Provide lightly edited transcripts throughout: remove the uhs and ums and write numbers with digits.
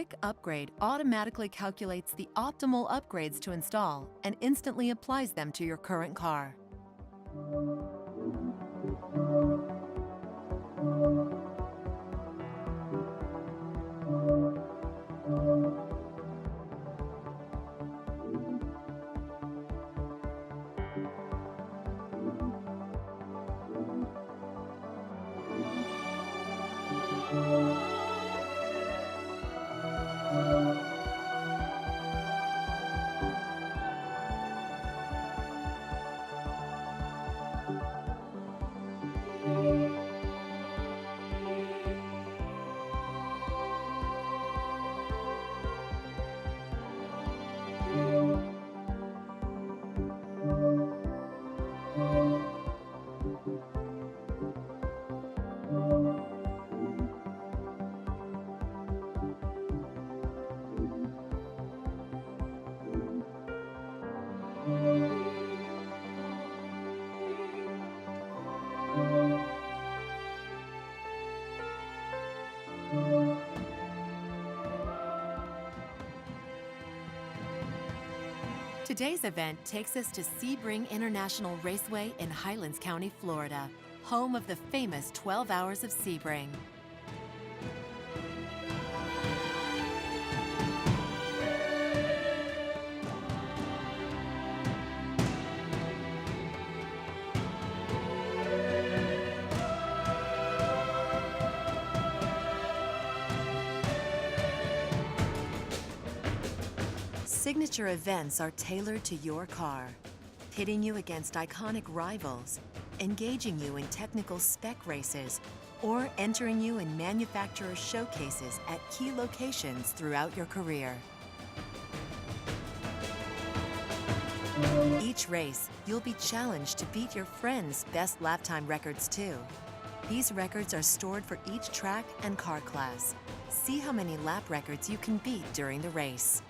Quick Upgrade automatically calculates the optimal upgrades to install and instantly applies them to your current car. Today's event takes us to Sebring International Raceway in Highlands County, Florida, home of the famous 12 Hours of Sebring. Signature events are tailored to your car, pitting you against iconic rivals, engaging you in technical spec races, or entering you in manufacturer showcases at key locations throughout your career. Each race, you'll be challenged to beat your friends' best lap time records too. These records are stored for each track and car class. See how many lap records you can beat during the race.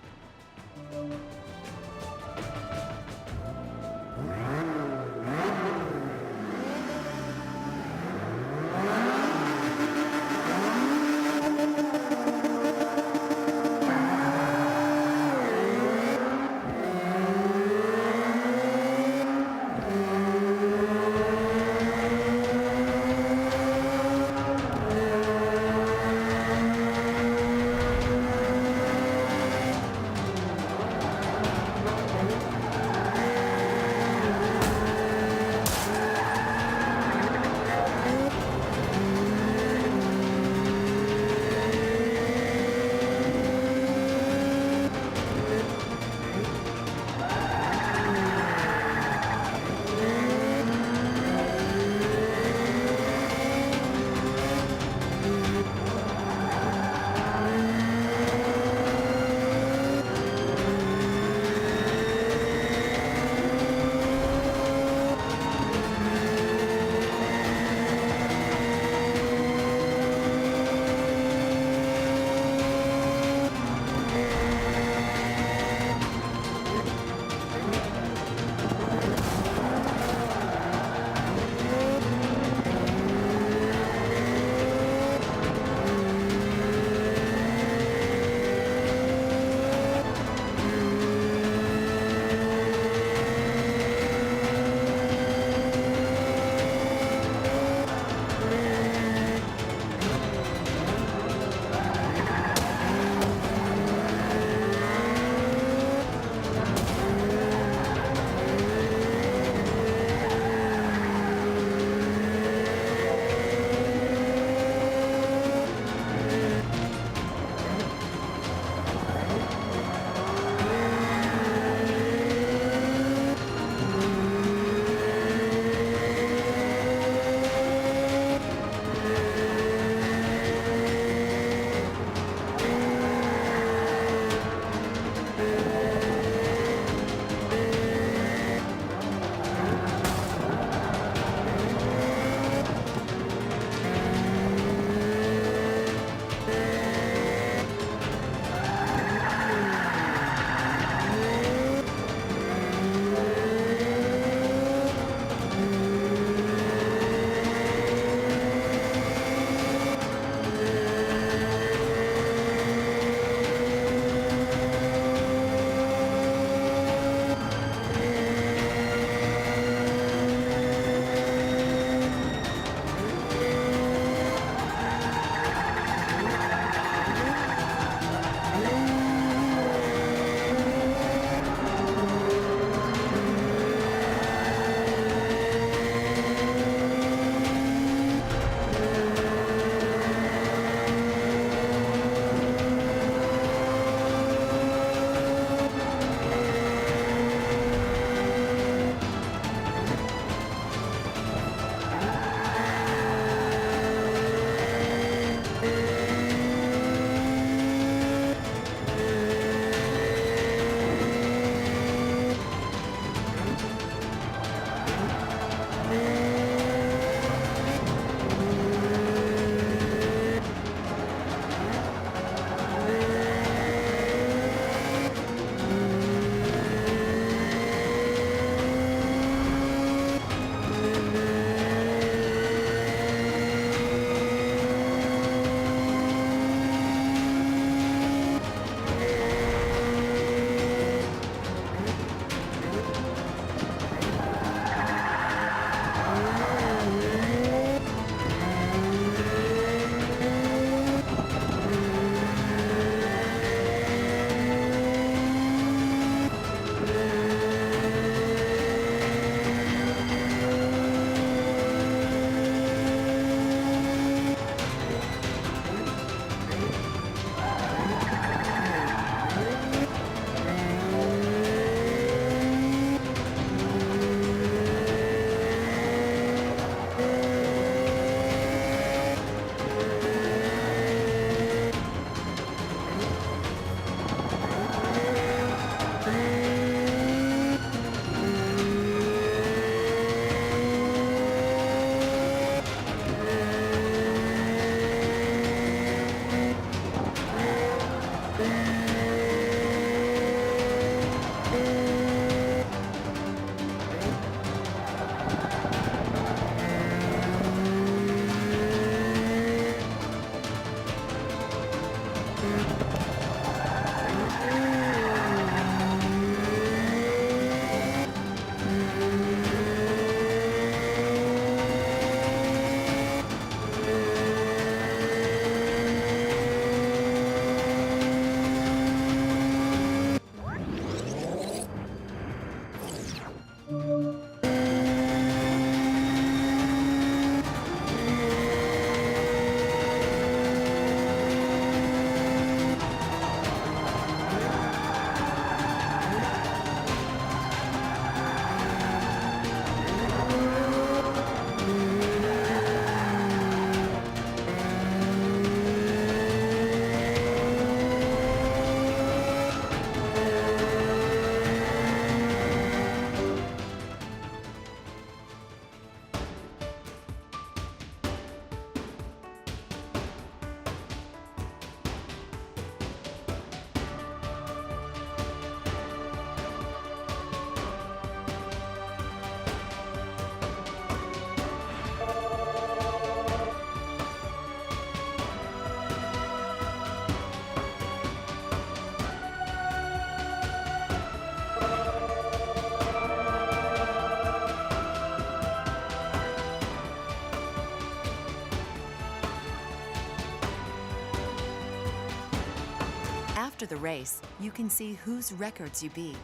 After the race, you can see whose records you beat.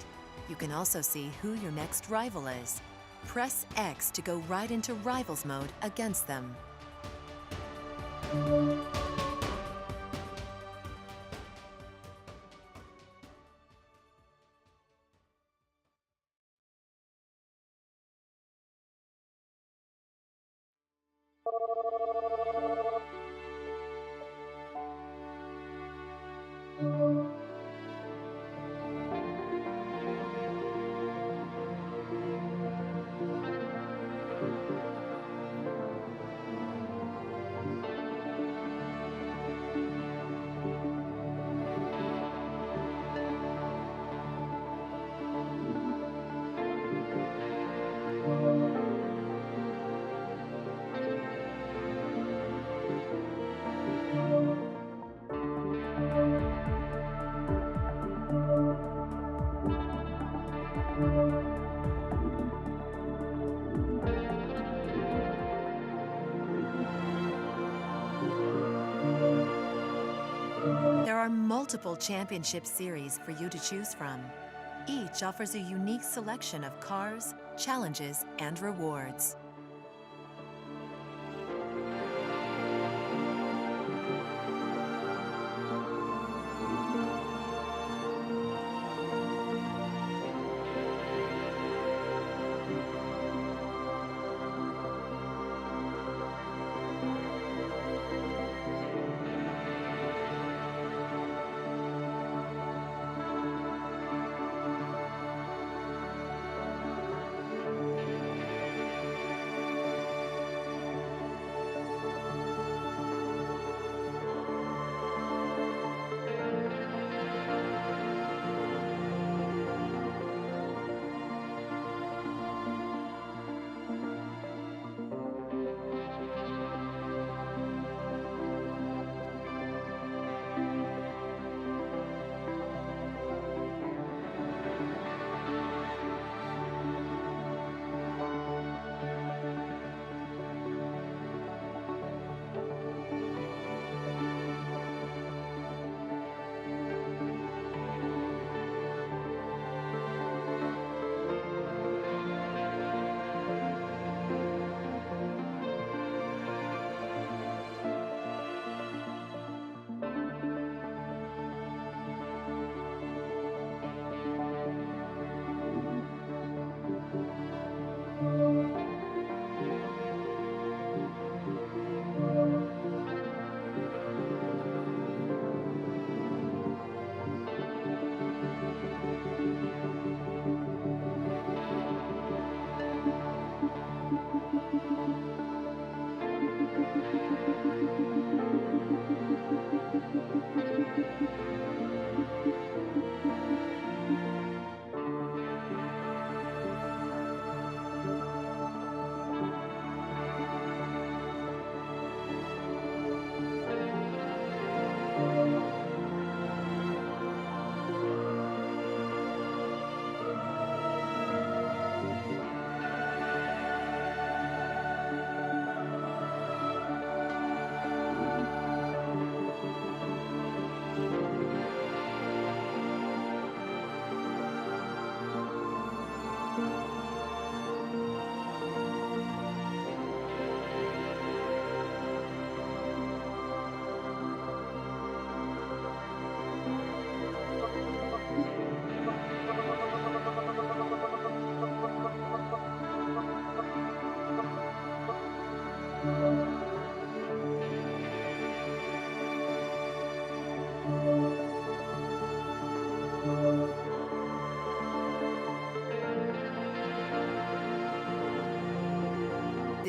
You can also see who your next rival is. Press X to go right into Rivals mode against them. There are multiple championship series for you to choose from. Each offers a unique selection of cars, challenges, and rewards.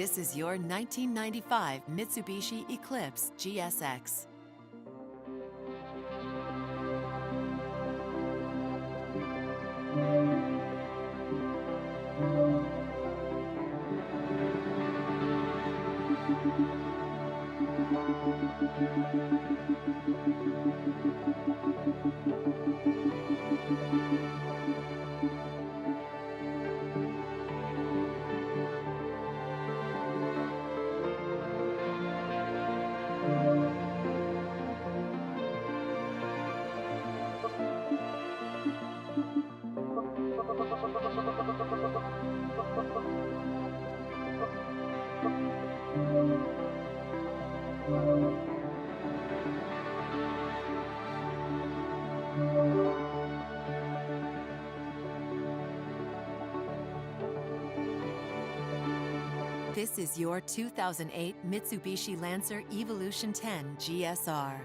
This is your 1995 Mitsubishi Eclipse GSX. This is your 2008 Mitsubishi Lancer Evolution 10 GSR.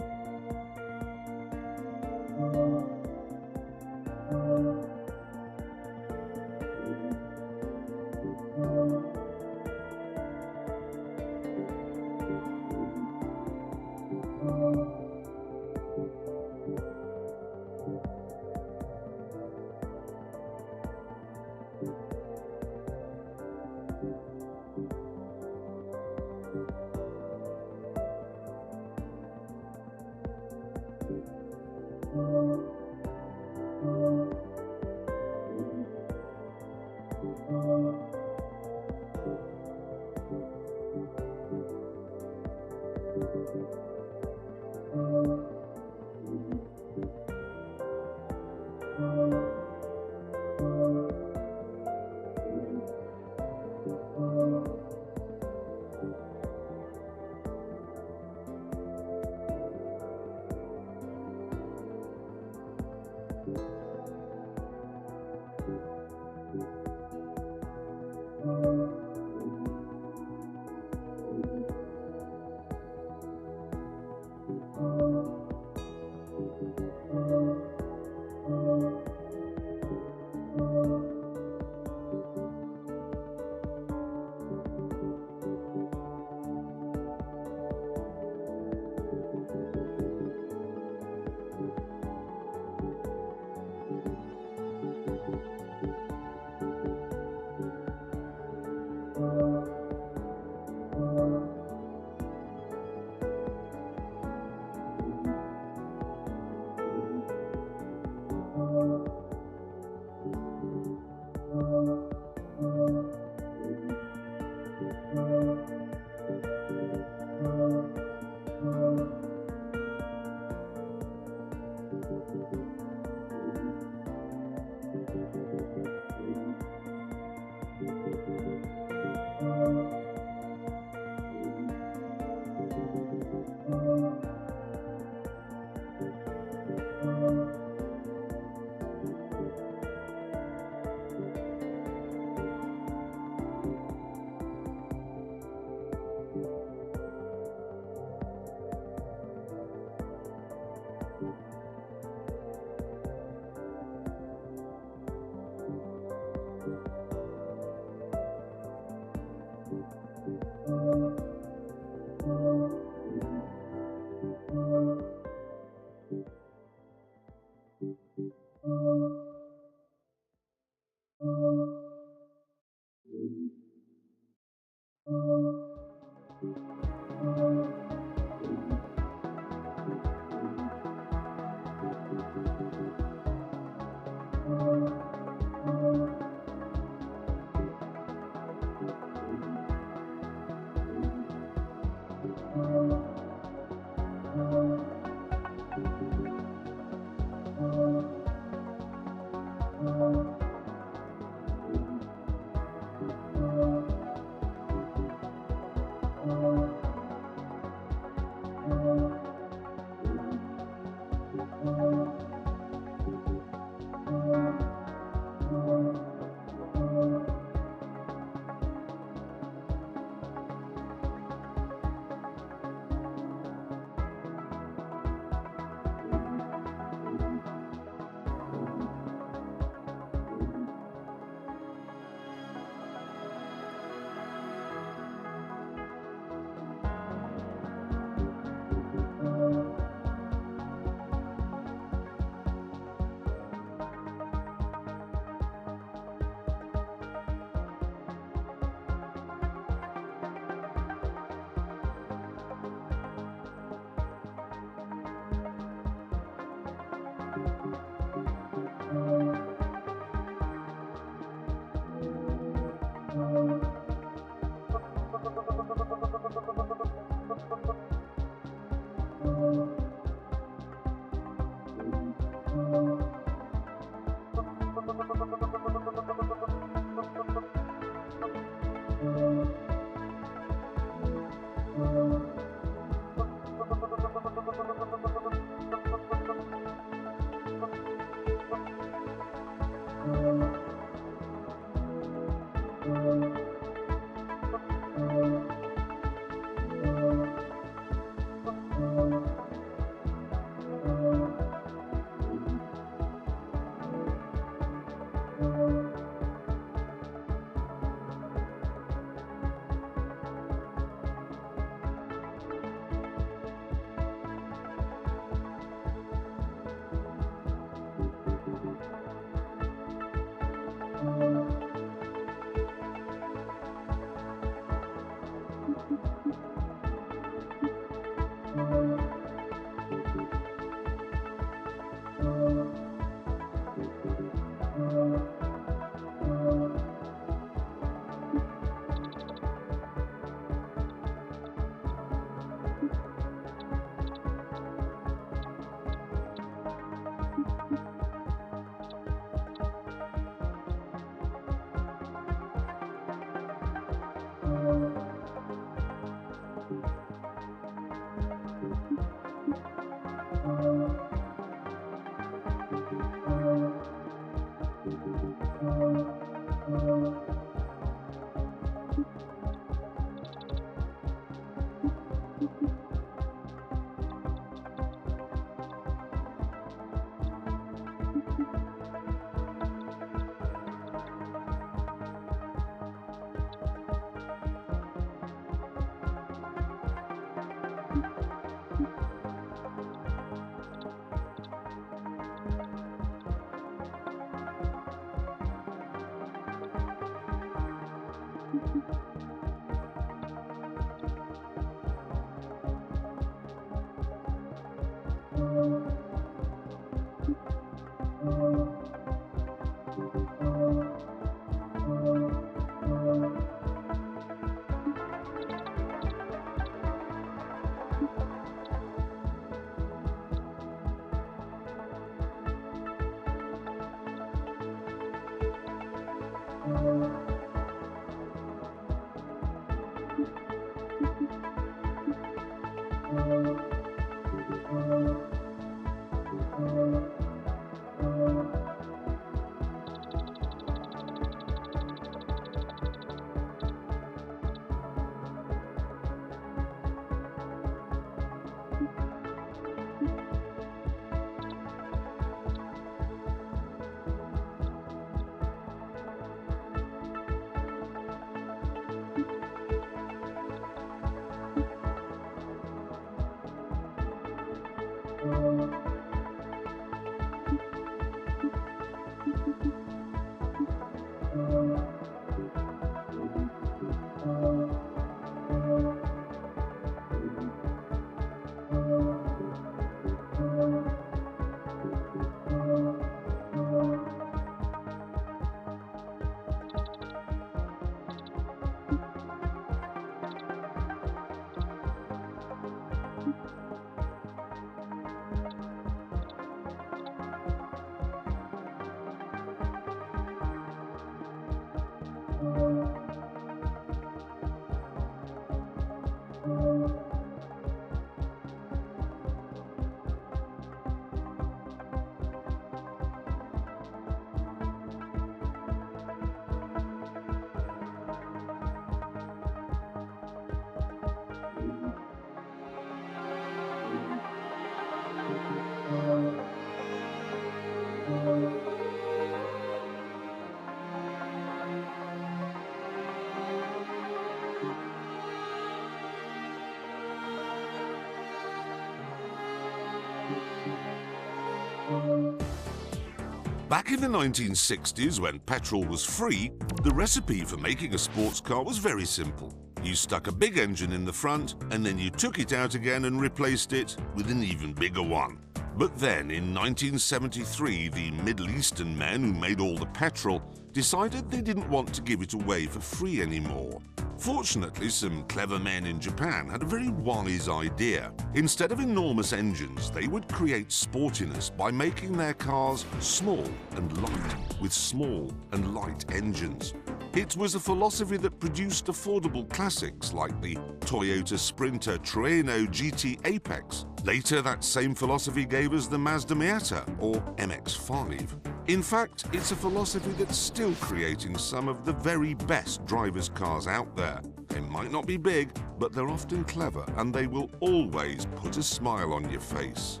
Back in the 1960s, when petrol was free, the recipe for making a sports car was very simple. You stuck a big engine in the front, and then you took it out again and replaced it with an even bigger one. But then, in 1973, the Middle Eastern men who made all the petrol decided they didn't want to give it away for free anymore. Fortunately, some clever men in Japan had a very wise idea. Instead of enormous engines, they would create sportiness by making their cars small and light, with small and light engines. It was a philosophy that produced affordable classics like the Toyota Sprinter Trueno GT Apex. Later, that same philosophy gave us the Mazda Miata, or MX-5. In fact, it's a philosophy that's still creating some of the very best driver's cars out there. They might not be big, but they're often clever, and they will always put a smile on your face.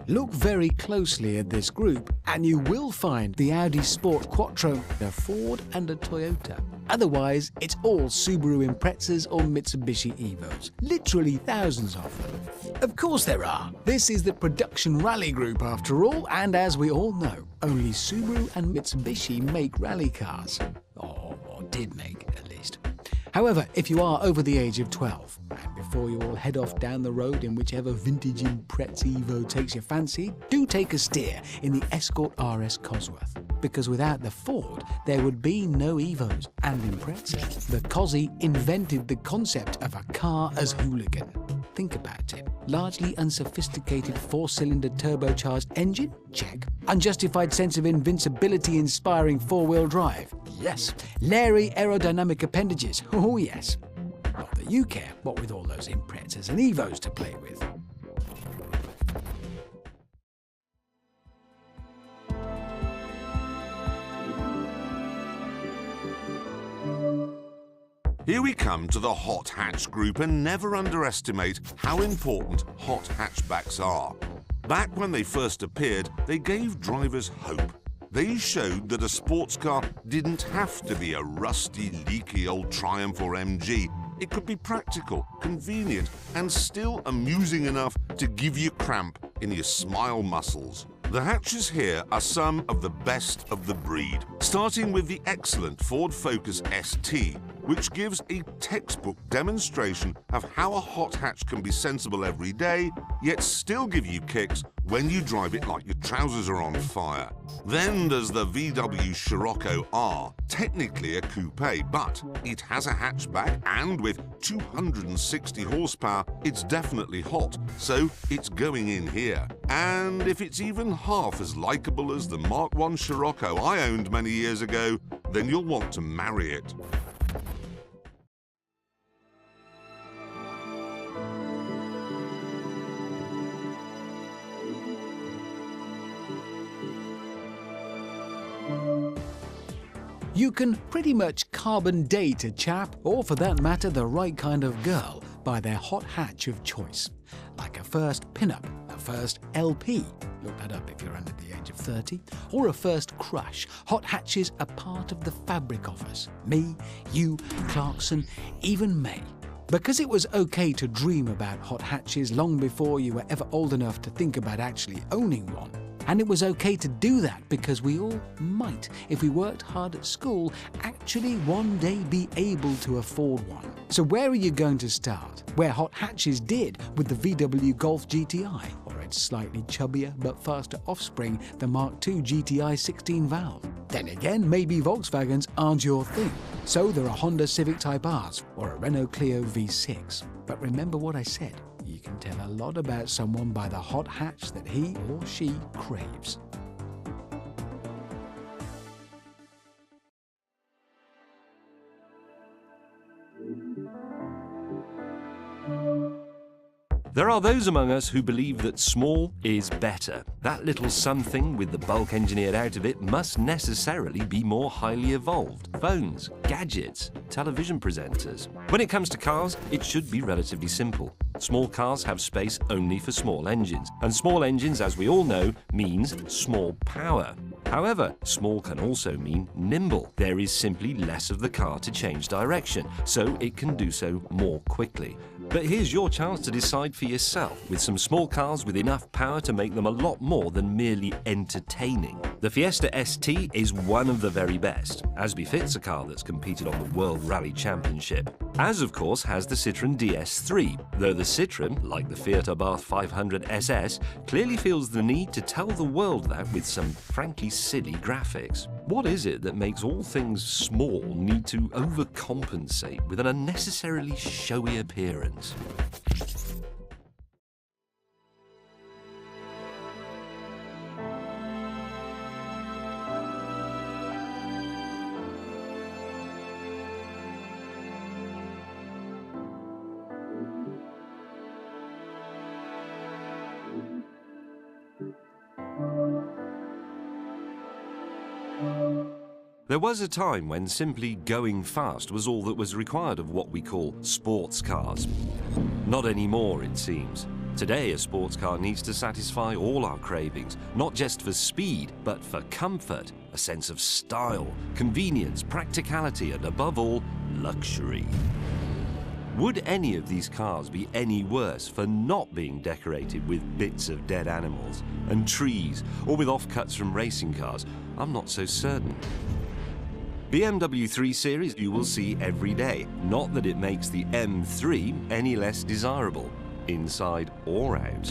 Look very closely at this group and you will find the Audi Sport Quattro, a Ford and a Toyota. Otherwise, it's all Subaru Imprezas or Mitsubishi Evos. Literally thousands of them. Of course there are. This is the production rally group after all, and as we all know, only Subaru and Mitsubishi make rally cars. Or did make, at least. However, if you are over the age of 12, and before you all head off down the road in whichever vintage Impreza Evo takes your fancy, do take a steer in the Escort RS Cosworth. Because without the Ford, there would be no Evos and Impreza. The Cosy invented the concept of a car as hooligan. Think about it. Largely unsophisticated four-cylinder turbocharged engine? Check. Unjustified sense of invincibility inspiring four-wheel drive? Yes. Leery aerodynamic appendages? Oh yes. Not that you care, what with all those Imprezas and Evos to play with. Here we come to the hot hatch group, and never underestimate how important hot hatchbacks are. Back when they first appeared, they gave drivers hope. They showed that a sports car didn't have to be a rusty, leaky old Triumph or MG. It could be practical, convenient, and still amusing enough to give you cramp in your smile muscles. The hatches here are some of the best of the breed, starting with the excellent Ford Focus ST, which gives a textbook demonstration of how a hot hatch can be sensible every day, yet still give you kicks when you drive it like your trousers are on fire. Then there's the VW Scirocco R, technically a coupe, but it has a hatchback, and with 260 horsepower, it's definitely hot, so it's going in here. And if it's even half as likeable as the Mark I Scirocco I owned many years ago, then you'll want to marry it. You can pretty much carbon date a chap, or for that matter the right kind of girl, by their hot hatch of choice. Like a first pin-up, a first LP, look that up if you're under the age of 30, or a first crush. Hot hatches are part of the fabric of us. Me, you, Clarkson, even May. Because it was okay to dream about hot hatches long before you were ever old enough to think about actually owning one. And it was okay to do that because we all might, if we worked hard at school, actually one day be able to afford one. So where are you going to start? Where hot hatches did with the VW Golf GTI, or its slightly chubbier but faster offspring, the Mark II GTI 16-valve. Then again, maybe Volkswagens aren't your thing. So there are Honda Civic Type Rs or a Renault Clio V6. But remember what I said. You can tell a lot about someone by the hot hatch that he or she craves. There are those among us who believe that small is better. That little something with the bulk engineered out of it must necessarily be more highly evolved. Phones, gadgets, television presenters. When it comes to cars, it should be relatively simple. Small cars have space only for small engines, and small engines, as we all know, means small power. However, small can also mean nimble. There is simply less of the car to change direction, so it can do so more quickly. But here's your chance to decide for yourself, with some small cars with enough power to make them a lot more than merely entertaining. The Fiesta ST is one of the very best, as befits a car that's competed on the World Rally Championship. As of course has the Citroën DS3, though the Citroën, like the Fiat Abarth 500 SS, clearly feels the need to tell the world that with some frankly silly graphics. What is it that makes all things small need to overcompensate with an unnecessarily showy appearance? There was a time when simply going fast was all that was required of what we call sports cars. Not anymore, it seems. Today, a sports car needs to satisfy all our cravings, not just for speed, but for comfort, a sense of style, convenience, practicality, and above all, luxury. Would any of these cars be any worse for not being decorated with bits of dead animals and trees, or with offcuts from racing cars? I'm not so certain. BMW 3 Series you will see every day, not that it makes the M3 any less desirable, inside or out.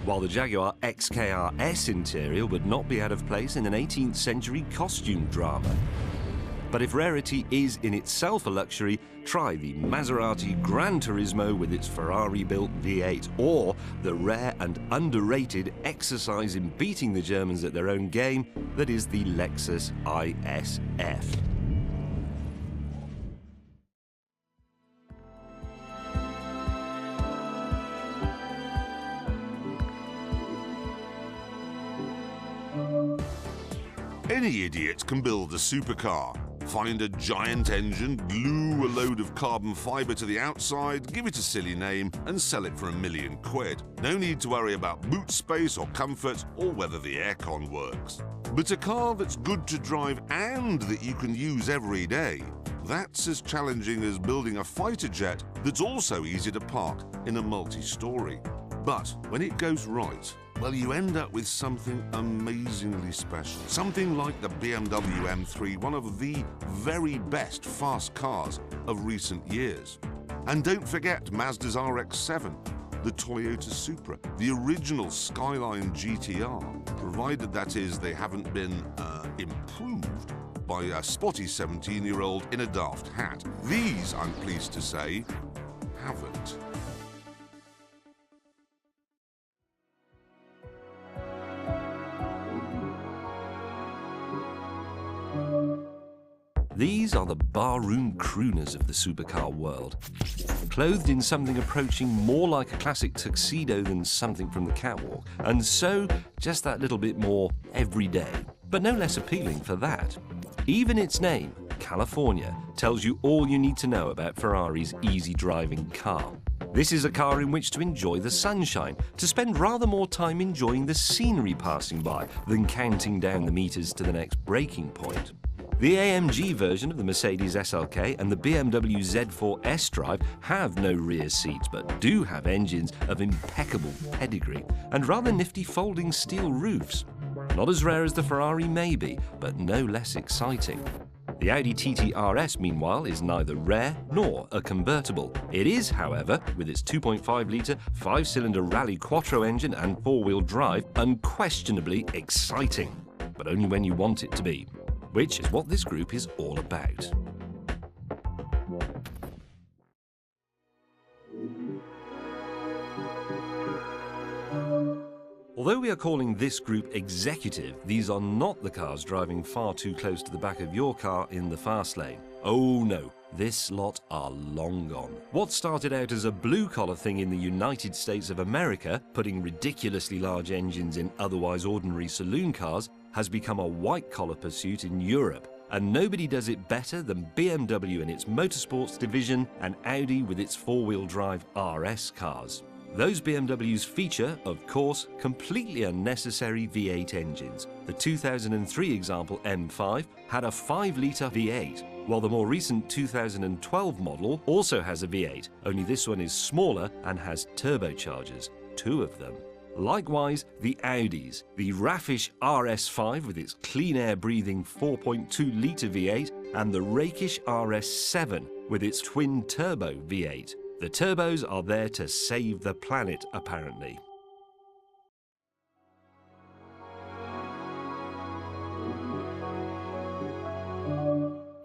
While the Jaguar XKR-S interior would not be out of place in an 18th century costume drama. But if rarity is in itself a luxury, try the Maserati Gran Turismo with its Ferrari-built V8, or the rare and underrated exercise in beating the Germans at their own game that is the Lexus ISF. Any idiot can build a supercar. Find a giant engine, glue a load of carbon fibre to the outside, give it a silly name, and sell it for £1 million. No need to worry about boot space or comfort or whether the aircon works. But a car that's good to drive and that you can use every day, that's as challenging as building a fighter jet that's also easy to park in a multi-story. But when it goes right, well, you end up with something amazingly special. Something like the BMW M3, one of the very best fast cars of recent years. And don't forget Mazda's RX-7, the Toyota Supra, the original Skyline GTR, provided that is they haven't been improved by a spotty 17-year-old in a daft hat. These, I'm pleased to say, haven't. These are the barroom crooners of the supercar world. Clothed in something approaching more like a classic tuxedo than something from the catwalk, and so just that little bit more everyday, but no less appealing for that. Even its name, California, tells you all you need to know about Ferrari's easy-driving car. This is a car in which to enjoy the sunshine, to spend rather more time enjoying the scenery passing by than counting down the meters to the next braking point. The AMG version of the Mercedes SLK and the BMW Z4 S-Drive have no rear seats, but do have engines of impeccable pedigree and rather nifty folding steel roofs. Not as rare as the Ferrari may be, but no less exciting. The Audi TT RS, meanwhile, is neither rare nor a convertible. It is, however, with its 2.5-litre, 5-cylinder Rally Quattro engine and four-wheel drive, unquestionably exciting, but only when you want it to be. Which is what this group is all about. Although we are calling this group executive, these are not the cars driving far too close to the back of your car in the fast lane. Oh no, this lot are long gone. What started out as a blue-collar thing in the United States of America, putting ridiculously large engines in otherwise ordinary saloon cars, has become a white-collar pursuit in Europe, and nobody does it better than BMW in its motorsports division and Audi with its four-wheel drive RS cars. Those BMWs feature, of course, completely unnecessary V8 engines. The 2003 example M5 had a 5-litre V8, while the more recent 2012 model also has a V8, only this one is smaller and has turbochargers, 2 of them. Likewise, the Audis, the raffish RS5 with its clean air breathing 4.2-litre V8 and the rakish RS7 with its twin turbo V8. The turbos are there to save the planet, apparently.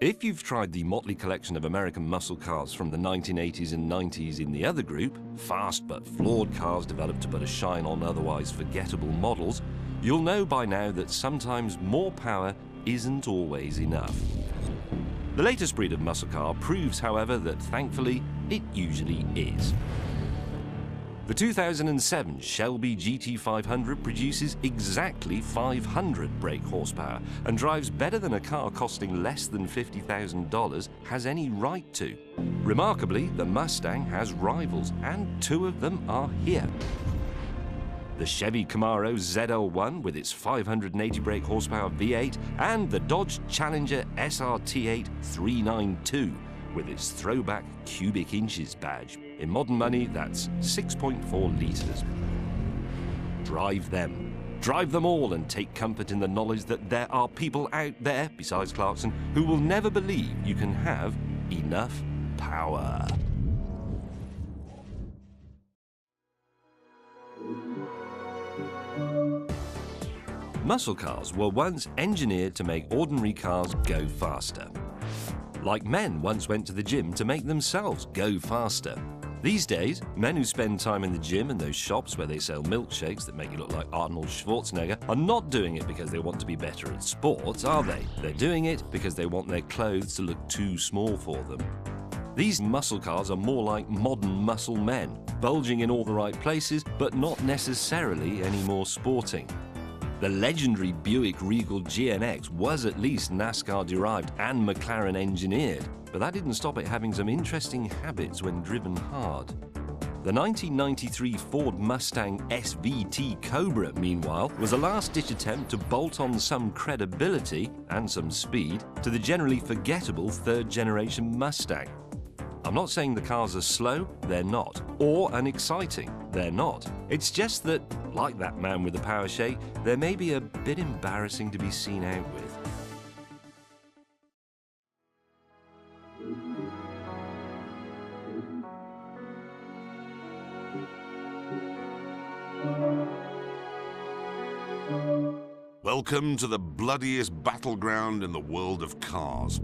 If you've tried the motley collection of American muscle cars from the 1980s and 90s in the other group, fast but flawed cars developed to put a shine on otherwise forgettable models, you'll know by now that sometimes more power isn't always enough. The latest breed of muscle car proves, however, that thankfully it usually is. The 2007 Shelby GT500 produces exactly 500 brake horsepower and drives better than a car costing less than $50,000 has any right to. Remarkably, the Mustang has rivals, and 2 of them are here. The Chevy Camaro ZL1 with its 580 brake horsepower V8 and the Dodge Challenger SRT8 392 with its throwback cubic inches badge. In modern money, that's 6.4 litres. Drive them. Drive them all and take comfort in the knowledge that there are people out there, besides Clarkson, who will never believe you can have enough power. Muscle cars were once engineered to make ordinary cars go faster. Like men once went to the gym to make themselves go faster. These days, men who spend time in the gym and those shops where they sell milkshakes that make you look like Arnold Schwarzenegger are not doing it because they want to be better at sports, are they? They're doing it because they want their clothes to look too small for them. These muscle cars are more like modern muscle men, bulging in all the right places, but not necessarily any more sporting. The legendary Buick Regal GNX was at least NASCAR-derived and McLaren-engineered, but that didn't stop it having some interesting habits when driven hard. The 1993 Ford Mustang SVT Cobra, meanwhile, was a last-ditch attempt to bolt on some credibility and some speed to the generally forgettable third-generation Mustang. I'm not saying the cars are slow, they're not, or unexciting, they're not. It's just that, like that man with the power shake, they're maybe a bit embarrassing to be seen out with. Welcome to the bloodiest battleground in the world of cars.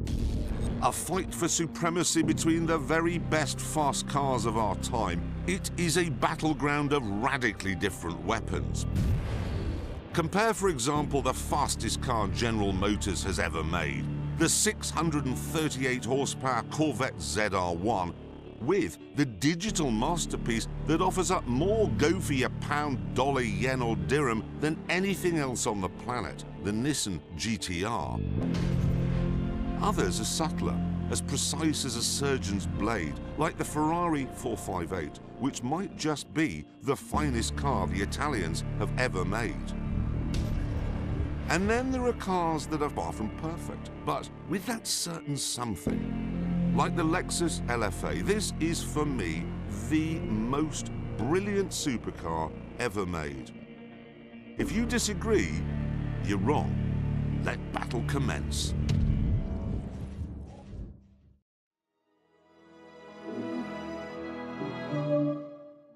A fight for supremacy between the very best fast cars of our time. It is a battleground of radically different weapons. Compare, for example, the fastest car General Motors has ever made, the 638 horsepower Corvette ZR1, with the digital masterpiece that offers up more go for your pound, dollar, yen or dirham than anything else on the planet, the Nissan GT-R. Others are subtler, as precise as a surgeon's blade, like the Ferrari 458, which might just be the finest car the Italians have ever made. And then there are cars that are far from perfect, but with that certain something. Like the Lexus LFA, this is for me the most brilliant supercar ever made. If you disagree, you're wrong. Let battle commence.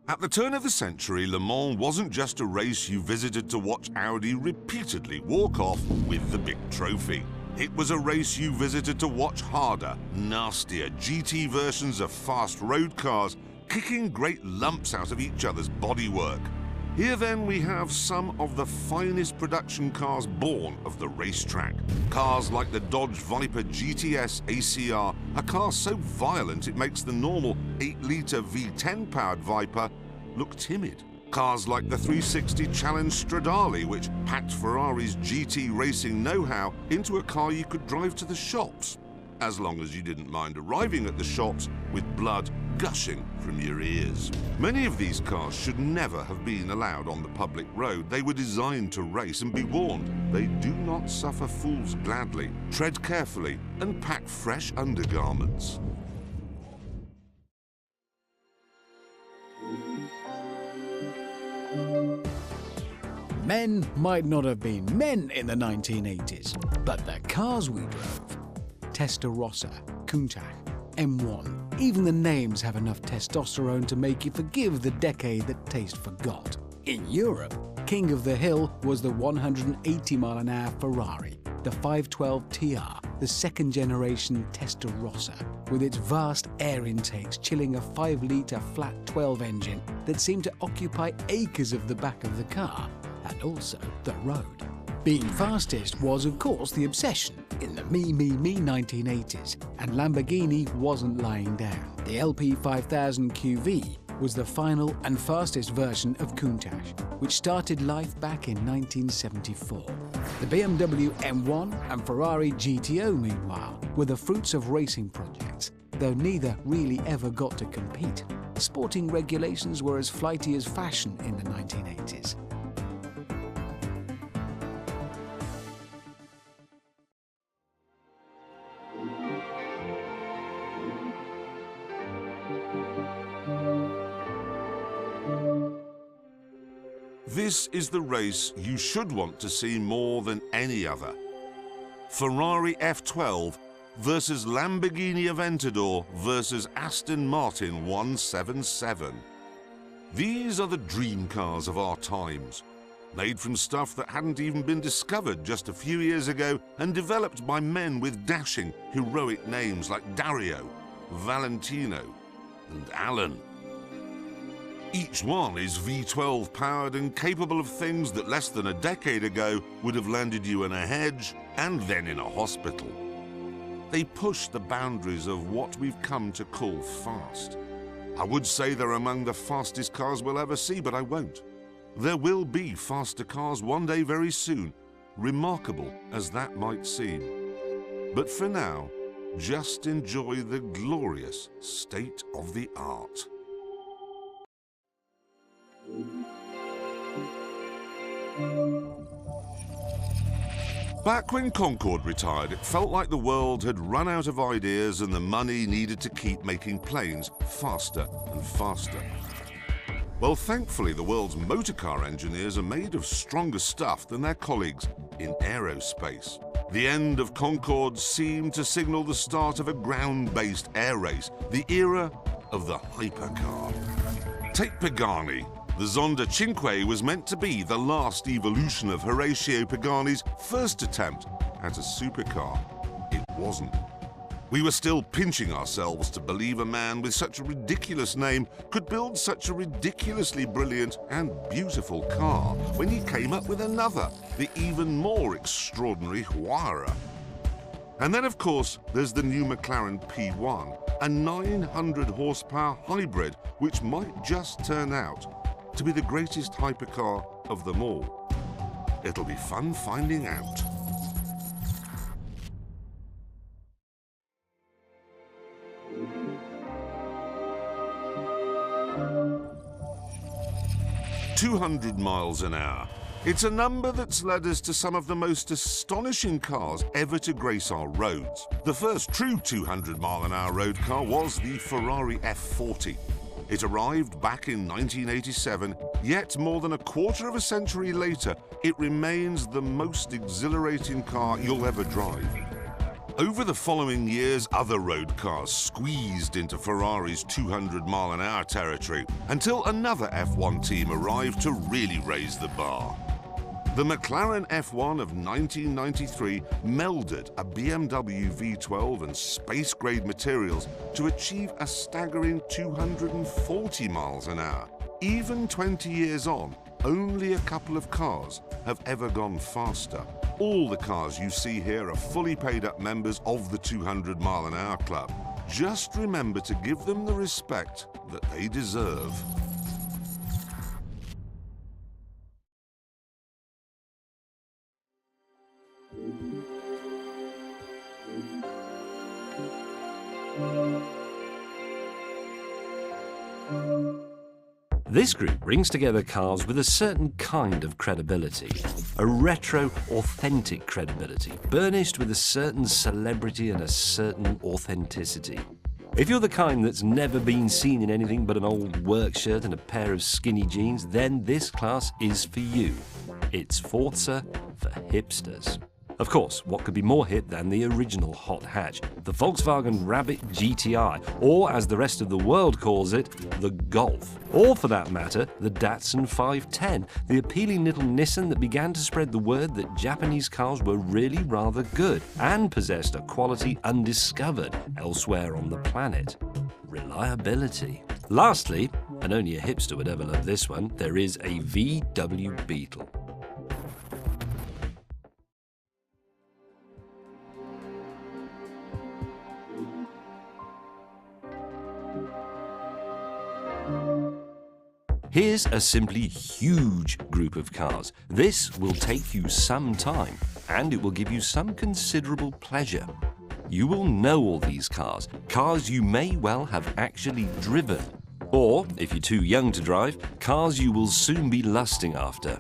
At the turn of the century, Le Mans wasn't just a race you visited to watch Audi repeatedly walk off with the big trophy. It was a race you visited to watch harder, nastier GT versions of fast road cars kicking great lumps out of each other's bodywork. Here then we have some of the finest production cars born of the racetrack. Cars like the Dodge Viper GTS ACR, a car so violent it makes the normal 8-litre V10 powered Viper look timid. Cars like the 360 Challenge Stradale, which packed Ferrari's GT racing know-how into a car you could drive to the shops, as long as you didn't mind arriving at the shops with blood, gushing from your ears. Many of these cars should never have been allowed on the public road. They were designed to race, and be warned, they do not suffer fools gladly. Tread carefully and pack fresh undergarments. Men might not have been men in the 1980s, but the cars we drove, Testarossa, Countach, M1, even the names have enough testosterone to make you forgive the decade that taste forgot. In Europe, king of the hill was the 180-mile-an-hour Ferrari, the 512 TR, the second-generation Testarossa, with its vast air intakes chilling a 5-litre flat 12 engine that seemed to occupy acres of the back of the car, and also the road. Being fastest was, of course, the obsession in the me 1980s, and Lamborghini wasn't lying down. The LP 5000 QV was the final and fastest version of Countach, which started life back in 1974. The BMW M1 and Ferrari GTO, meanwhile, were the fruits of racing projects, though neither really ever got to compete. Sporting regulations were as flighty as fashion in the 1980s. This is the race you should want to see more than any other. Ferrari F12 versus Lamborghini Aventador versus Aston Martin 177. These are the dream cars of our times, made from stuff that hadn't even been discovered just a few years ago and developed by men with dashing, heroic names like Dario, Valentino, and Alan. Each one is V12 powered and capable of things that less than a decade ago would have landed you in a hedge and then in a hospital. They push the boundaries of what we've come to call fast. I would say they're among the fastest cars we'll ever see, but I won't. There will be faster cars one day very soon, remarkable as that might seem. But for now, just enjoy the glorious state of the art. Back when Concorde retired, it felt like the world had run out of ideas and the money needed to keep making planes faster and faster. Well, thankfully, the world's motorcar engineers are made of stronger stuff than their colleagues in aerospace. The end of Concorde seemed to signal the start of a ground-based air race, the era of the hypercar. Take Pagani. The Zonda Cinque was meant to be the last evolution of Horacio Pagani's first attempt at a supercar. It wasn't. We were still pinching ourselves to believe a man with such a ridiculous name could build such a ridiculously brilliant and beautiful car when he came up with another, the even more extraordinary Huayra. And then, of course, there's the new McLaren P1, a 900 horsepower hybrid which might just turn out to be the greatest hypercar of them all. It'll be fun finding out. "200 miles an hour. It's a number that's led us to some of the most astonishing cars ever to grace our roads. The first true 200-mile-an-hour road car was the Ferrari F40. It arrived back in 1987, yet more than a quarter of a century later, it remains the most exhilarating car you'll ever drive. Over the following years, other road cars squeezed into Ferrari's 200-mile-an-hour territory until another F1 team arrived to really raise the bar. The McLaren F1 of 1993 melded a BMW V12 and space-grade materials to achieve a staggering 240 miles an hour. Even 20 years on, only a couple of cars have ever gone faster. All the cars you see here are fully paid-up members of the 200-mile-an-hour club. Just remember to give them the respect that they deserve. This group brings together cars with a certain kind of credibility, a retro, authentic credibility, burnished with a certain celebrity and a certain authenticity. If you're the kind that's never been seen in anything but an old work shirt and a pair of skinny jeans, then this class is for you. It's Forza for hipsters. Of course, what could be more hip than the original hot hatch, the Volkswagen Rabbit GTI, or as the rest of the world calls it, the Golf. Or for that matter, the Datsun 510, the appealing little Nissan that began to spread the word that Japanese cars were really rather good and possessed a quality undiscovered elsewhere on the planet: reliability. Lastly, and only a hipster would ever love this one, there is a VW Beetle. Here's a simply huge group of cars. This will take you some time, and it will give you some considerable pleasure. You will know all these cars, cars you may well have actually driven. Or, if you're too young to drive, cars you will soon be lusting after.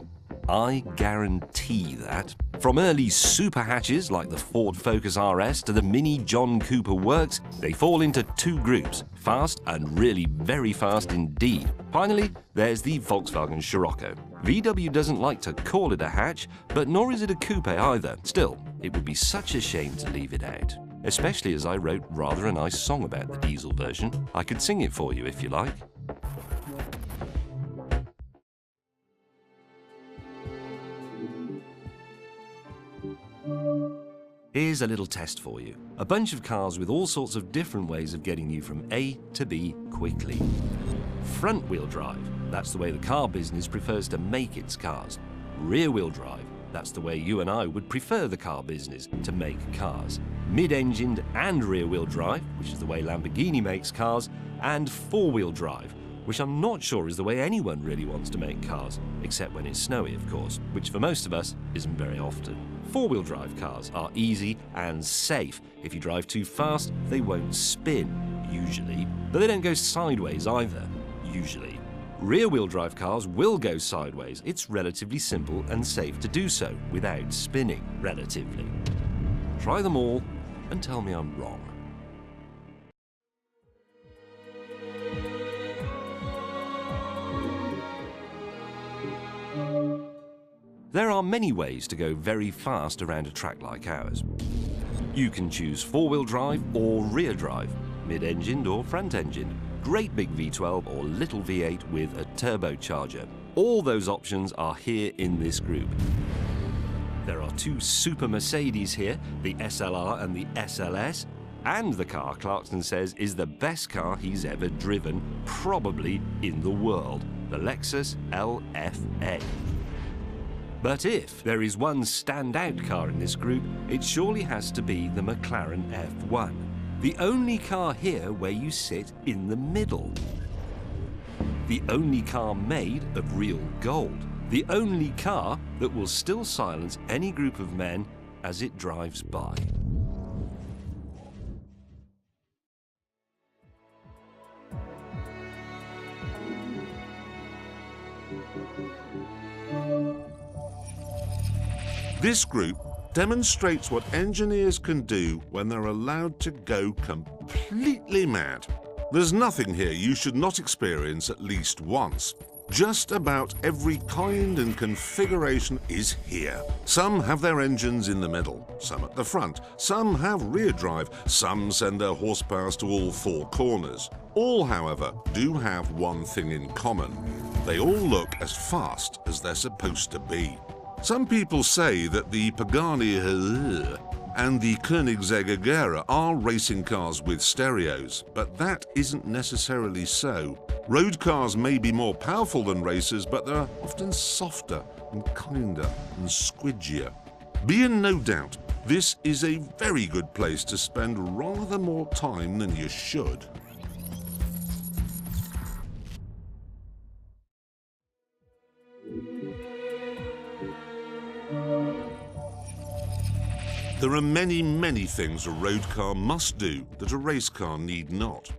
I guarantee that. From early super hatches like the Ford Focus RS to the mini John Cooper Works, they fall into two groups, fast and really very fast indeed. Finally, there's the Volkswagen Scirocco. VW doesn't like to call it a hatch, but nor is it a coupe either. Still, it would be such a shame to leave it out. Especially as I wrote rather a nice song about the diesel version. I could sing it for you if you like. Here's a little test for you. A bunch of cars with all sorts of different ways of getting you from A to B quickly. Front-wheel drive, that's the way the car business prefers to make its cars. Rear-wheel drive, that's the way you and I would prefer the car business to make cars. Mid-engined and rear-wheel drive, which is the way Lamborghini makes cars, and four-wheel drive, which I'm not sure is the way anyone really wants to make cars, except when it's snowy, of course, which for most of us isn't very often. Four-wheel drive cars are easy and safe. If you drive too fast, they won't spin, usually, but they don't go sideways either, usually. Rear-wheel drive cars will go sideways. It's relatively simple and safe to do so without spinning, relatively. Try them all and tell me I'm wrong. There are many ways to go very fast around a track like ours. You can choose four-wheel drive or rear drive, mid-engined or front-engined, great big V12 or little V8 with a turbocharger. All those options are here in this group. There are two super Mercedes here, the SLR and the SLS, and the car Clarkson says is the best car he's ever driven, probably in the world, the Lexus LFA. But if there is one standout car in this group, it surely has to be the McLaren F1. The only car here where you sit in the middle. The only car made of real gold. The only car that will still silence any group of men as it drives by. This group demonstrates what engineers can do when they're allowed to go completely mad. There's nothing here you should not experience at least once. Just about every kind and configuration is here. Some have their engines in the middle, some at the front, some have rear drive, some send their horsepower to all four corners. All, however, do have one thing in common. They all look as fast as they're supposed to be. Some people say that the Pagani and the Koenigsegg Agera are racing cars with stereos, but that isn't necessarily so. Road cars may be more powerful than racers, but they're often softer and kinder and squidgier. Be in no doubt, this is a very good place to spend rather more time than you should. There are many things a road car must do that a race car need not.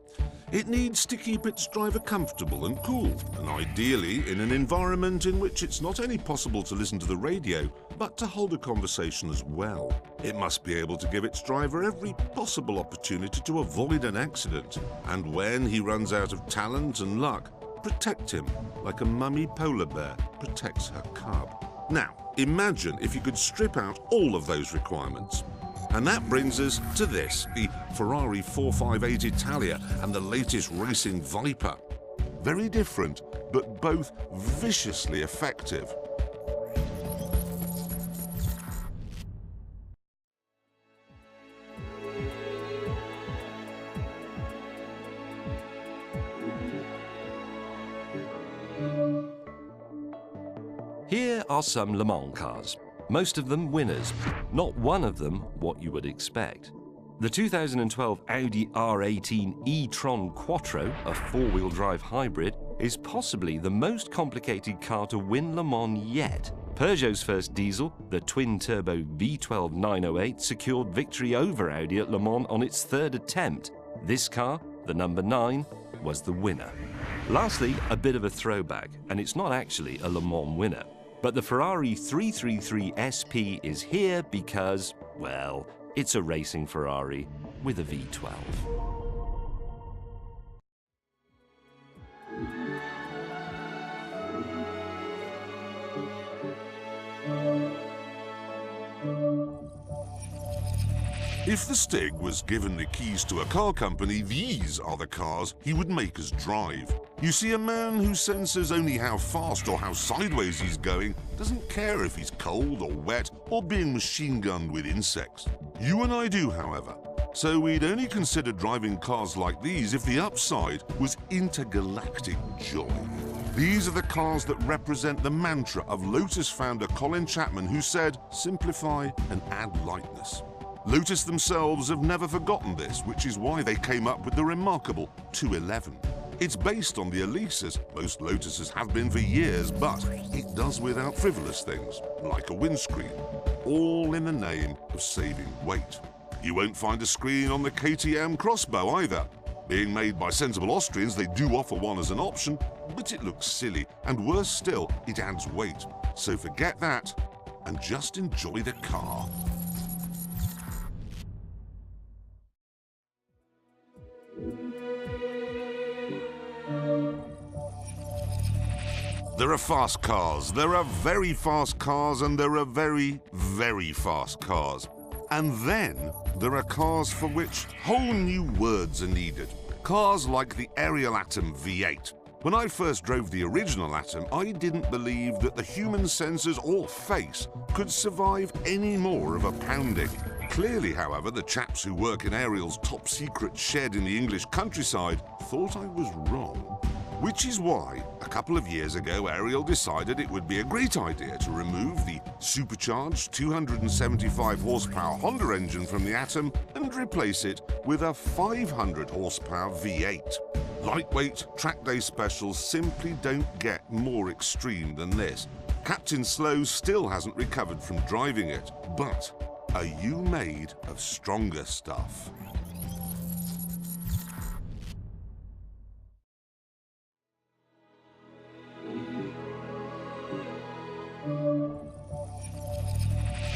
It needs to keep its driver comfortable and cool, and ideally in an environment in which it's not only possible to listen to the radio, but to hold a conversation as well. It must be able to give its driver every possible opportunity to avoid an accident, and when he runs out of talent and luck, protect him like a mummy polar bear protects her cub. Now, imagine if you could strip out all of those requirements. And that brings us to this, the Ferrari 458 Italia and the latest racing Viper. Very different, but both viciously effective. Here are some Le Mans cars. Most of them winners, not one of them what you would expect. The 2012 Audi R18 e-tron Quattro, a four-wheel drive hybrid, is possibly the most complicated car to win Le Mans yet. Peugeot's first diesel, the twin-turbo V12 908, secured victory over Audi at Le Mans on its third attempt. This car, the number 9, was the winner. Lastly, a bit of a throwback, and it's not actually a Le Mans winner. But the Ferrari 333 SP is here because, well, it's a racing Ferrari with a V12. If the Stig was given the keys to a car company, these are the cars he would make us drive. You see, a man who senses only how fast or how sideways he's going doesn't care if he's cold or wet or being machine-gunned with insects. You and I do, however. So we'd only consider driving cars like these if the upside was intergalactic joy. These are the cars that represent the mantra of Lotus founder Colin Chapman, who said, "Simplify and add lightness." Lotus themselves have never forgotten this, which is why they came up with the remarkable 211. It's based on the Elise, as most Lotuses have been for years, but it does without frivolous things, like a windscreen, all in the name of saving weight. You won't find a screen on the KTM Crossbow either. Being made by sensible Austrians, they do offer one as an option, but it looks silly, and worse still, it adds weight. So forget that, and just enjoy the car. There are fast cars, there are very fast cars, and there are very, very fast cars. And then there are cars for which whole new words are needed. Cars like the Ariel Atom V8. When I first drove the original Atom, I didn't believe that the human senses or face could survive any more of a pounding. Clearly, however, the chaps who work in Ariel's top-secret shed in the English countryside thought I was wrong. Which is why, a couple of years ago, Ariel decided it would be a great idea to remove the supercharged 275 horsepower Honda engine from the Atom and replace it with a 500 horsepower V8. Lightweight track day specials simply don't get more extreme than this. Captain Slow still hasn't recovered from driving it, but are you made of stronger stuff?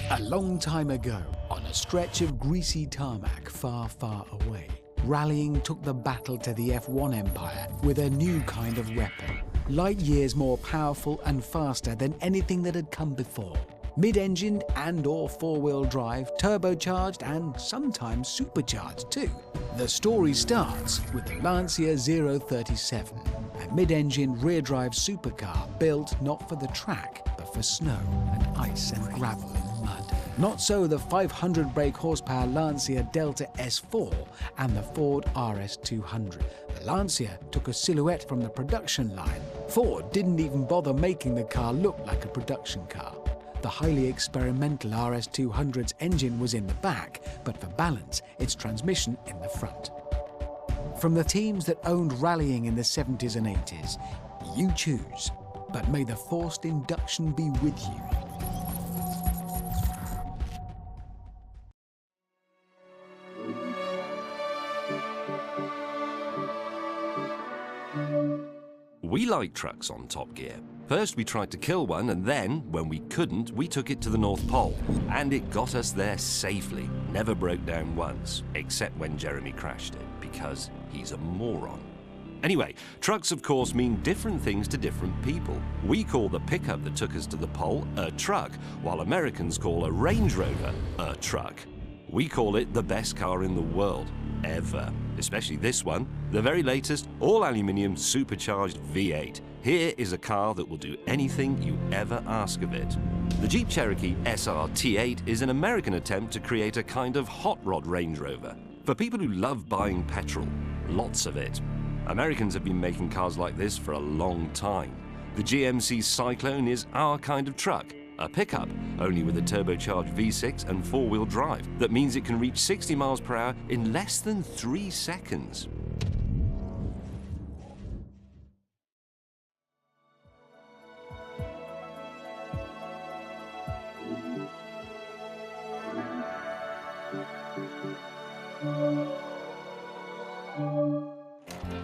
A long time ago, on a stretch of greasy tarmac far, far away, rallying took the battle to the F1 empire with a new kind of weapon, light years more powerful and faster than anything that had come before. Mid-engined and/or four-wheel drive, turbocharged and sometimes supercharged too. The story starts with the Lancia 037, a mid-engine rear-drive supercar built not for the track, but for snow and ice and gravel and mud. Not so the 500 brake horsepower Lancia Delta S4 and the Ford RS200. The Lancia took a silhouette from the production line. Ford didn't even bother making the car look like a production car. The highly experimental RS200's engine was in the back, but for balance, its transmission in the front. From the teams that owned rallying in the 70s and 80s, you choose, but may the forced induction be with you. We like trucks on Top Gear. First we tried to kill one, and then, when we couldn't, we took it to the North Pole. And it got us there safely. Never broke down once, except when Jeremy crashed it, because he's a moron. Anyway, trucks of course mean different things to different people. We call the pickup that took us to the pole a truck, while Americans call a Range Rover a truck. We call it the best car in the world, ever. Especially this one, the very latest, all-aluminium supercharged V8. Here is a car that will do anything you ever ask of it. The Jeep Cherokee SR-T8 is an American attempt to create a kind of hot rod Range Rover. For people who love buying petrol, lots of it. Americans have been making cars like this for a long time. The GMC Cyclone is our kind of truck. A pickup, only with a turbocharged V6 and four-wheel drive. That means it can reach 60 miles per hour in less than 3 seconds.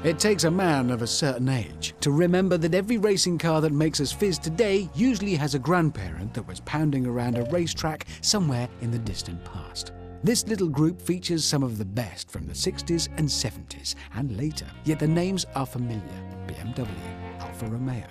It takes a man of a certain age to remember that every racing car that makes us fizz today usually has a grandparent that was pounding around a racetrack somewhere in the distant past. This little group features some of the best from the 60s and 70s and later, yet the names are familiar. BMW, Alfa Romeo,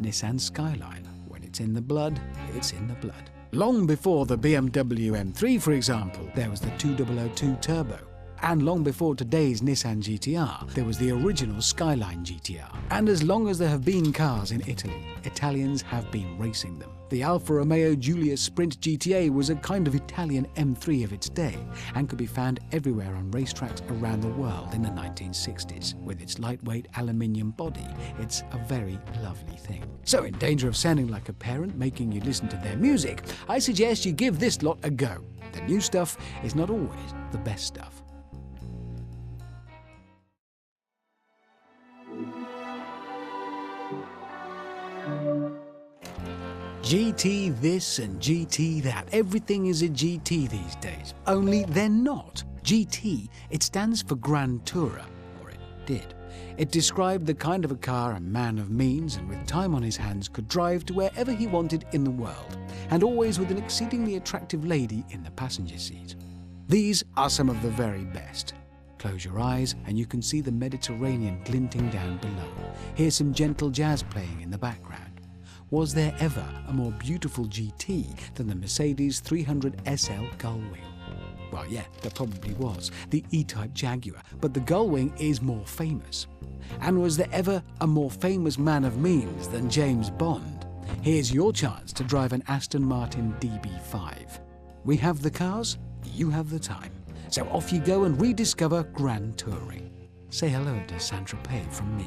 Nissan Skyline. When it's in the blood, it's in the blood. Long before the BMW M3, for example, there was the 2002 Turbo. And long before today's Nissan GTR, there was the original Skyline GTR. And as long as there have been cars in Italy, Italians have been racing them. The Alfa Romeo Giulia Sprint GTA was a kind of Italian M3 of its day and could be found everywhere on racetracks around the world in the 1960s. With its lightweight aluminium body, it's a very lovely thing. So in danger of sounding like a parent making you listen to their music, I suggest you give this lot a go. The new stuff is not always the best stuff. GT this and GT that. Everything is a GT these days. Only they're not. GT, it stands for Grand Tourer, or it did. It described the kind of a car a man of means and with time on his hands could drive to wherever he wanted in the world, and always with an exceedingly attractive lady in the passenger seat. These are some of the very best. Close your eyes and you can see the Mediterranean glinting down below. Hear some gentle jazz playing in the background. Was there ever a more beautiful GT than the Mercedes 300 SL Gullwing? Well, yeah, there probably was, the E-Type Jaguar, but the Gullwing is more famous. And was there ever a more famous man of means than James Bond? Here's your chance to drive an Aston Martin DB5. We have the cars, you have the time. So off you go and rediscover Grand Touring. Say hello to Saint-Tropez from me.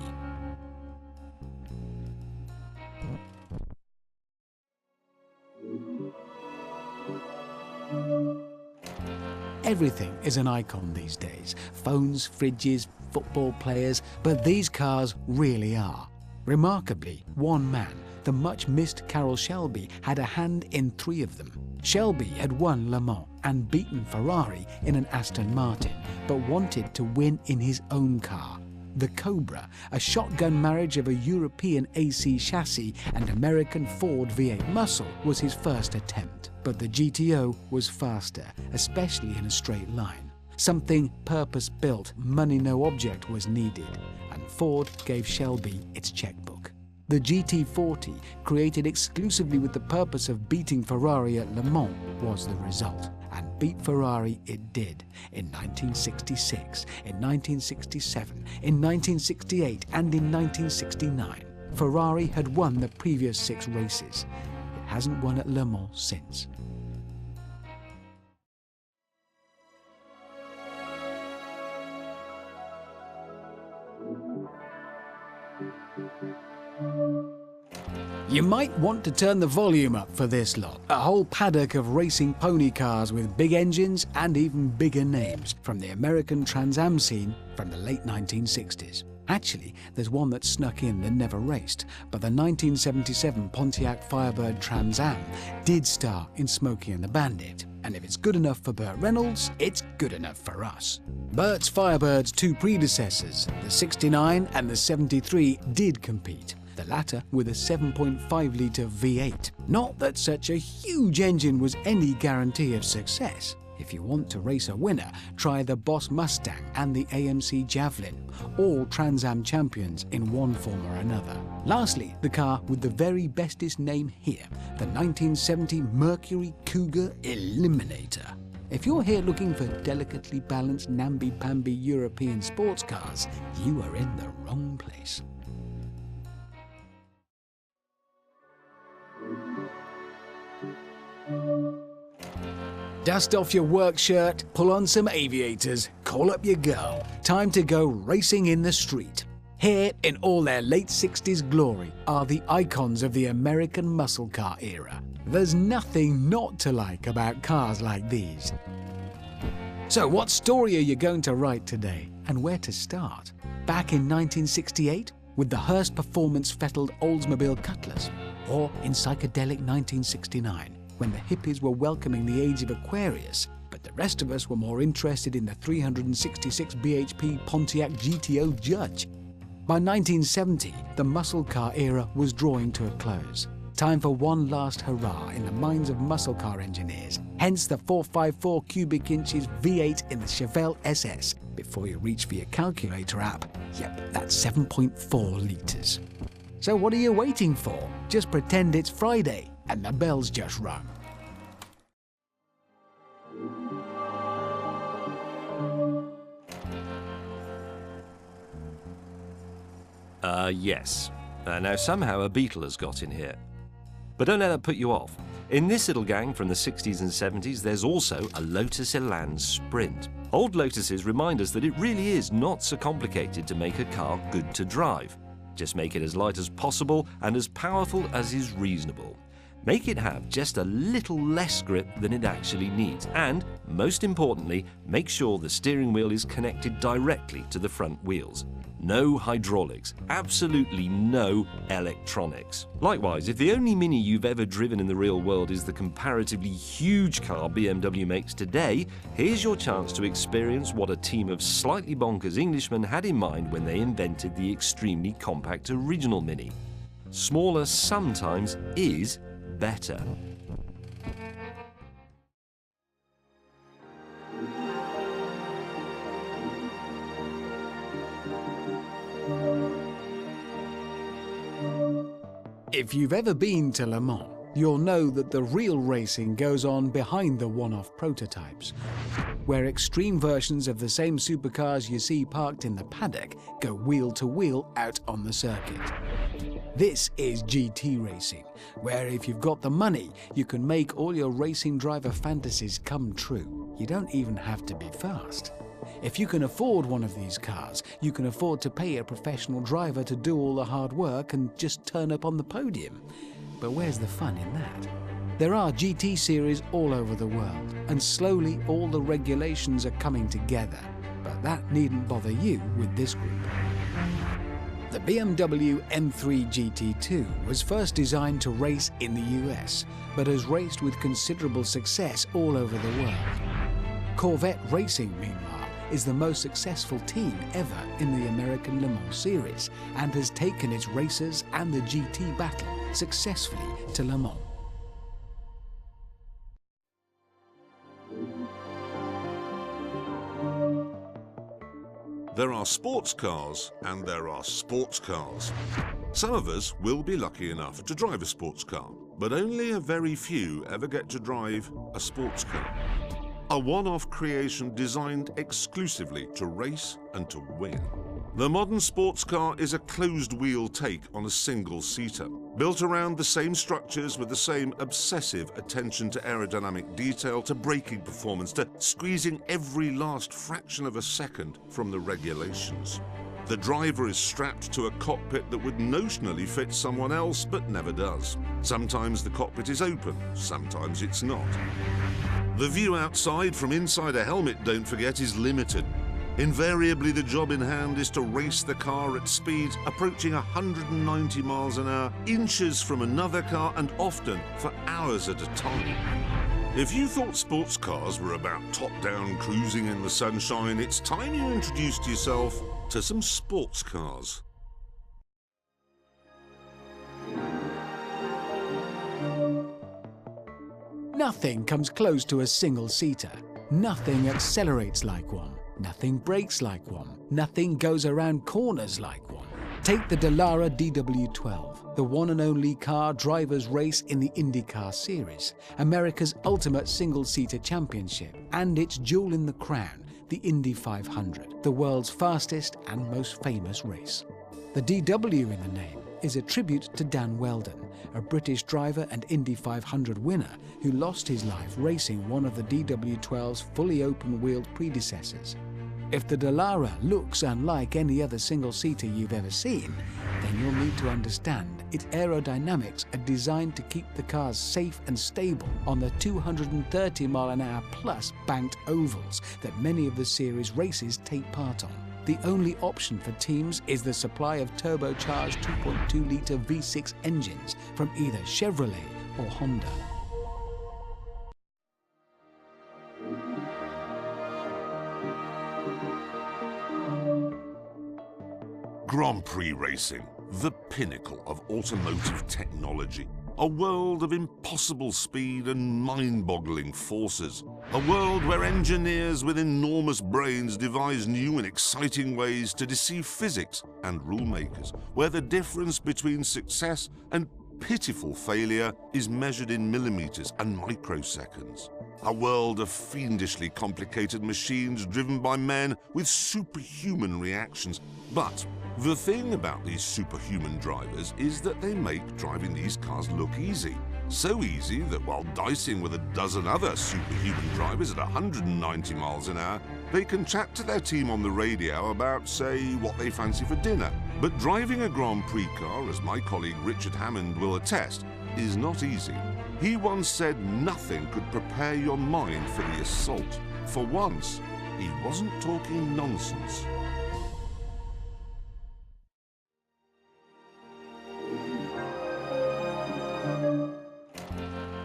Everything is an icon these days. Phones, fridges, football players, but these cars really are. Remarkably, one man, the much-missed Carroll Shelby, had a hand in 3 of them. Shelby had won Le Mans and beaten Ferrari in an Aston Martin, but wanted to win in his own car. The Cobra, a shotgun marriage of a European AC chassis and American Ford V8 muscle, was his first attempt. But the GTO was faster, especially in a straight line. Something purpose-built, money no object was needed, and Ford gave Shelby its checkbook. The GT40, created exclusively with the purpose of beating Ferrari at Le Mans, was the result. And beat Ferrari it did in 1966, in 1967, in 1968 and in 1969. Ferrari had won the previous 6 races. It hasn't won at Le Mans since. You might want to turn the volume up for this lot. A whole paddock of racing pony cars with big engines and even bigger names from the American Trans Am scene from the late 1960s. Actually, there's one that snuck in that never raced, but the 1977 Pontiac Firebird Trans Am did star in Smokey and the Bandit. And if it's good enough for Burt Reynolds, it's good enough for us. Burt's Firebird's two predecessors, the 69 and the 73, did compete, the latter with a 7.5-litre V8. Not that such a huge engine was any guarantee of success. If you want to race a winner, try the Boss Mustang and the AMC Javelin, all Trans Am champions in one form or another. Lastly, the car with the very bestest name here, the 1970 Mercury Cougar Eliminator. If you're here looking for delicately balanced namby-pamby European sports cars, you are in the wrong place. Dust off your work shirt, pull on some aviators, call up your girl. Time to go racing in the street. Here, in all their late 60s glory, are the icons of the American muscle car era. There's nothing not to like about cars like these. So what story are you going to write today, and where to start? Back in 1968, with the Hearst performance-fettled Oldsmobile Cutlass, or in psychedelic 1969, when the hippies were welcoming the age of Aquarius, but the rest of us were more interested in the 366 bhp Pontiac GTO Judge. By 1970, the muscle car era was drawing to a close. Time for one last hurrah in the minds of muscle car engineers, hence the 454 cubic inches V8 in the Chevelle SS. Before you reach for your calculator app, yep, that's 7.4 litres. So what are you waiting for? Just pretend it's Friday and the bell's just rung. Yes. Now somehow a Beetle has got in here. But don't let that put you off. In this little gang from the 60s and 70s, there's also a Lotus Elan Sprint. Old Lotuses remind us that it really is not so complicated to make a car good to drive. Just make it as light as possible and as powerful as is reasonable. Make it have just a little less grip than it actually needs, and, most importantly, make sure the steering wheel is connected directly to the front wheels. No hydraulics, absolutely no electronics. Likewise, if the only Mini you've ever driven in the real world is the comparatively huge car BMW makes today, here's your chance to experience what a team of slightly bonkers Englishmen had in mind when they invented the extremely compact original Mini. Smaller sometimes is better. If you've ever been to Le Mans, you'll know that the real racing goes on behind the one-off prototypes, where extreme versions of the same supercars you see parked in the paddock go wheel to wheel out on the circuit. This is GT racing, where if you've got the money, you can make all your racing driver fantasies come true. You don't even have to be fast. If you can afford one of these cars, you can afford to pay a professional driver to do all the hard work and just turn up on the podium. But where's the fun in that? There are GT series all over the world, and slowly all the regulations are coming together. But that needn't bother you with this group. The BMW M3 GT2 was first designed to race in the US, but has raced with considerable success all over the world. Corvette Racing, meanwhile, is the most successful team ever in the American Le Mans series and has taken its racers and the GT battle successfully to Le Mans. There are sports cars and there are sports cars. Some of us will be lucky enough to drive a sports car, but only a very few ever get to drive a sports car. A one-off creation designed exclusively to race and to win. The modern sports car is a closed-wheel take on a single-seater, built around the same structures with the same obsessive attention to aerodynamic detail, to braking performance, to squeezing every last fraction of a second from the regulations. The driver is strapped to a cockpit that would notionally fit someone else, but never does. Sometimes the cockpit is open, sometimes it's not. The view outside from inside a helmet, don't forget, is limited. Invariably, the job in hand is to race the car at speeds approaching 190 miles an hour, inches from another car, and often for hours at a time. If you thought sports cars were about top-down cruising in the sunshine, it's time you introduced yourself to some sports cars. Nothing comes close to a single-seater. Nothing accelerates like one. Nothing brakes like one. Nothing goes around corners like one. Take the Dallara DW12, the one and only car drivers race in the IndyCar Series, America's ultimate single-seater championship, and its jewel in the crown, the Indy 500, the world's fastest and most famous race. The DW in the name is a tribute to Dan Wheldon, a British driver and Indy 500 winner who lost his life racing one of the DW12's fully open-wheeled predecessors. If the Dallara looks unlike any other single-seater you've ever seen, then you'll need to understand its aerodynamics are designed to keep the cars safe and stable on the 230 mph plus banked ovals that many of the series races take part on. The only option for teams is the supply of turbocharged 2.2-litre V6 engines from either Chevrolet or Honda. Grand Prix racing, the pinnacle of automotive technology. A world of impossible speed and mind-boggling forces. A world where engineers with enormous brains devise new and exciting ways to deceive physics and rule makers, where the difference between success and pitiful failure is measured in millimeters and microseconds. A world of fiendishly complicated machines driven by men with superhuman reactions. But the thing about these superhuman drivers is that they make driving these cars look easy. So easy that while dicing with a dozen other superhuman drivers at 190 miles an hour, they can chat to their team on the radio about, say, what they fancy for dinner. But driving a Grand Prix car, as my colleague Richard Hammond will attest, is not easy. He once said nothing could prepare your mind for the assault. For once, he wasn't talking nonsense.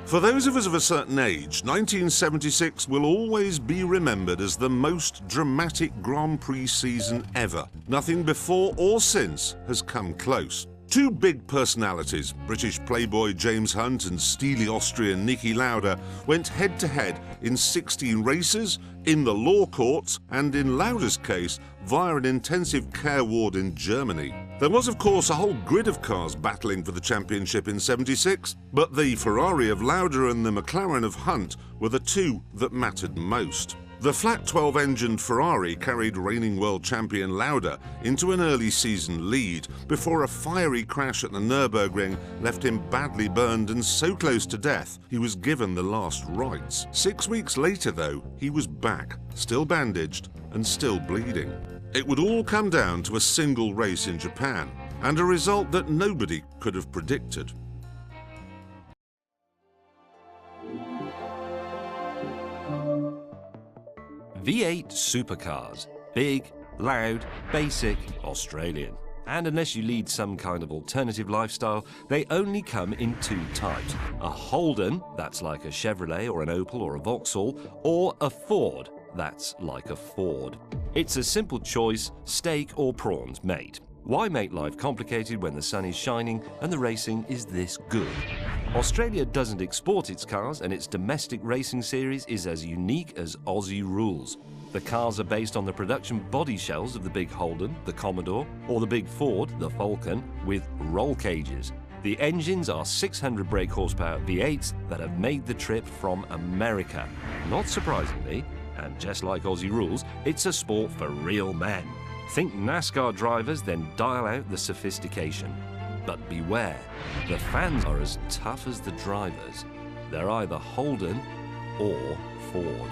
For those of us of a certain age, 1976 will always be remembered as the most dramatic Grand Prix season ever. Nothing before or since has come close. Two big personalities, British playboy James Hunt and steely Austrian Niki Lauda, went head-to-head in 16 races, in the law courts, and in Lauda's case, via an intensive care ward in Germany. There was, of course, a whole grid of cars battling for the championship in 76, but the Ferrari of Lauda and the McLaren of Hunt were the two that mattered most. The flat 12-engined Ferrari carried reigning world champion Lauda into an early season lead before a fiery crash at the Nürburgring left him badly burned and so close to death he was given the last rites. 6 weeks later, though, he was back, still bandaged and still bleeding. It would all come down to a single race in Japan, and a result that nobody could have predicted. V8 supercars. Big, loud, basic, Australian. And unless you lead some kind of alternative lifestyle, they only come in two types. A Holden, that's like a Chevrolet or an Opel or a Vauxhall, or a Ford, that's like a Ford. It's a simple choice, steak or prawns, mate. Why make life complicated when the sun is shining and the racing is this good? Australia doesn't export its cars, and its domestic racing series is as unique as Aussie rules. The cars are based on the production body shells of the big Holden, the Commodore, or the big Ford, the Falcon, with roll cages. The engines are 600 brake horsepower V8s that have made the trip from America. Not surprisingly, and just like Aussie rules, it's a sport for real men. Think NASCAR drivers, then dial out the sophistication. But beware, the fans are as tough as the drivers. They're either Holden or Ford.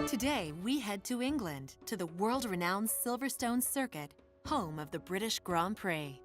Today, we head to England, to the world-renowned Silverstone Circuit, home of the British Grand Prix.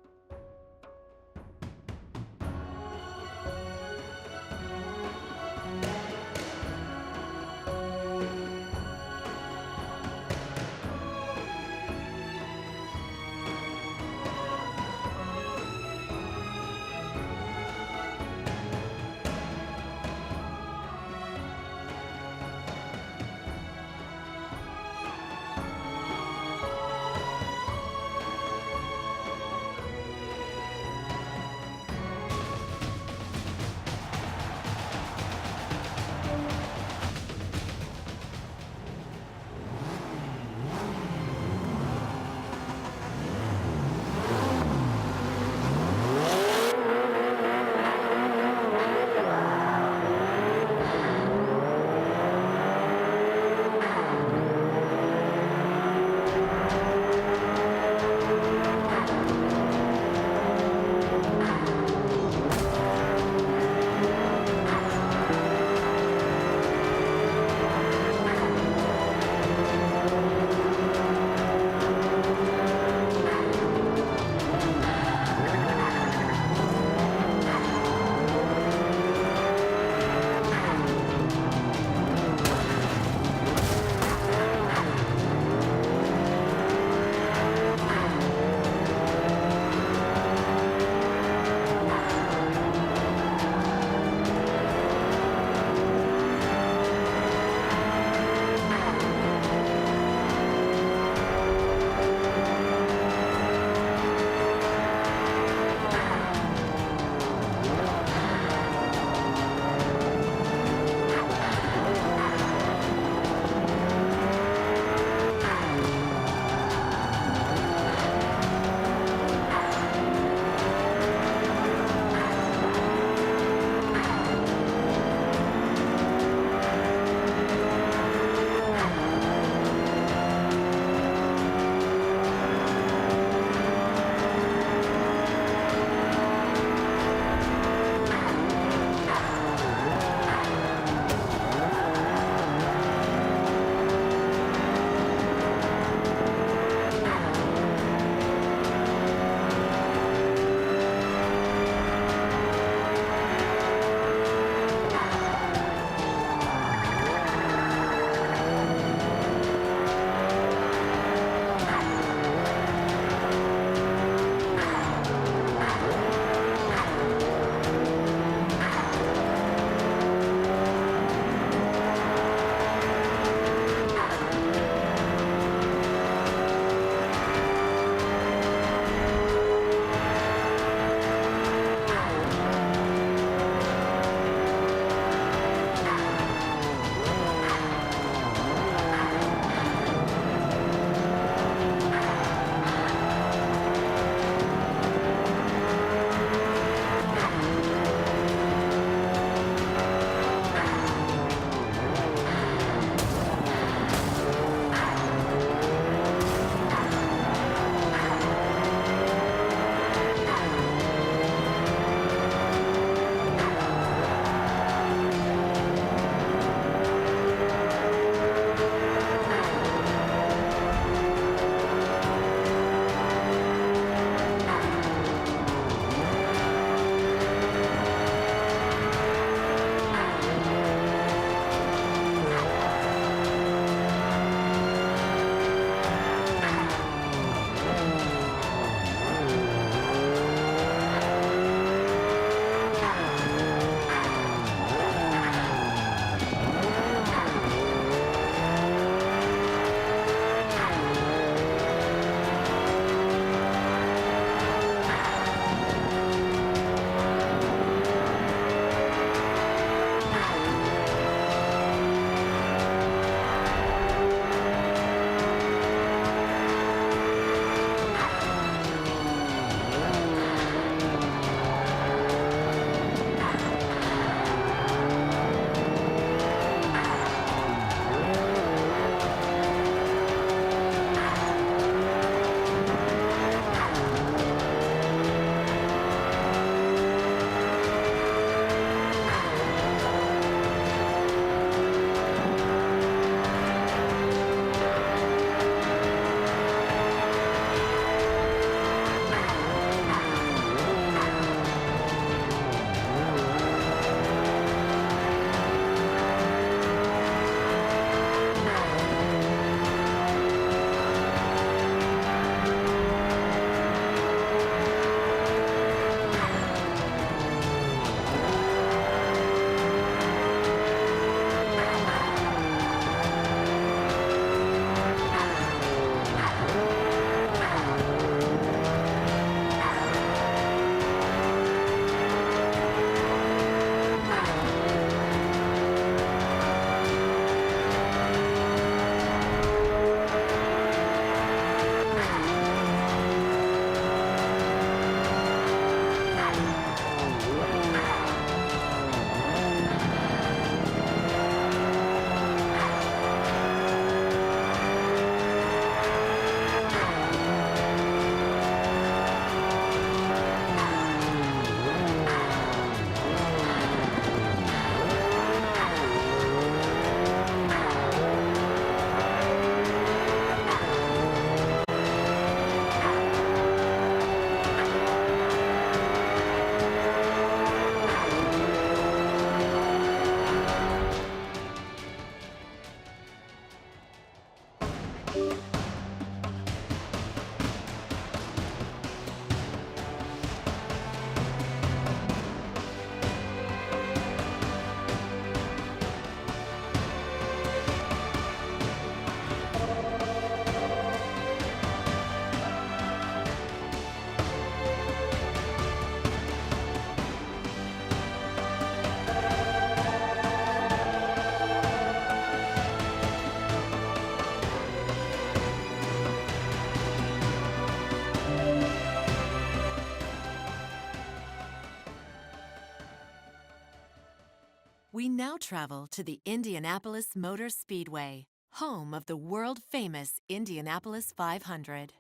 We now travel to the Indianapolis Motor Speedway, home of the world-famous Indianapolis 500.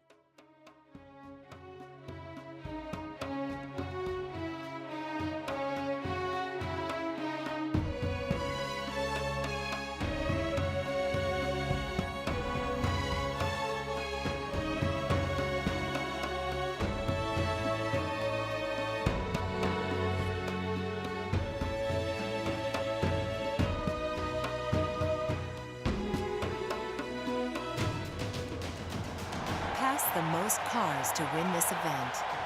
Pass the most cars to win this event.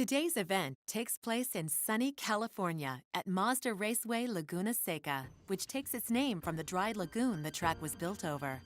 Today's event takes place in sunny California at Mazda Raceway Laguna Seca, which takes its name from the dry lagoon the track was built over.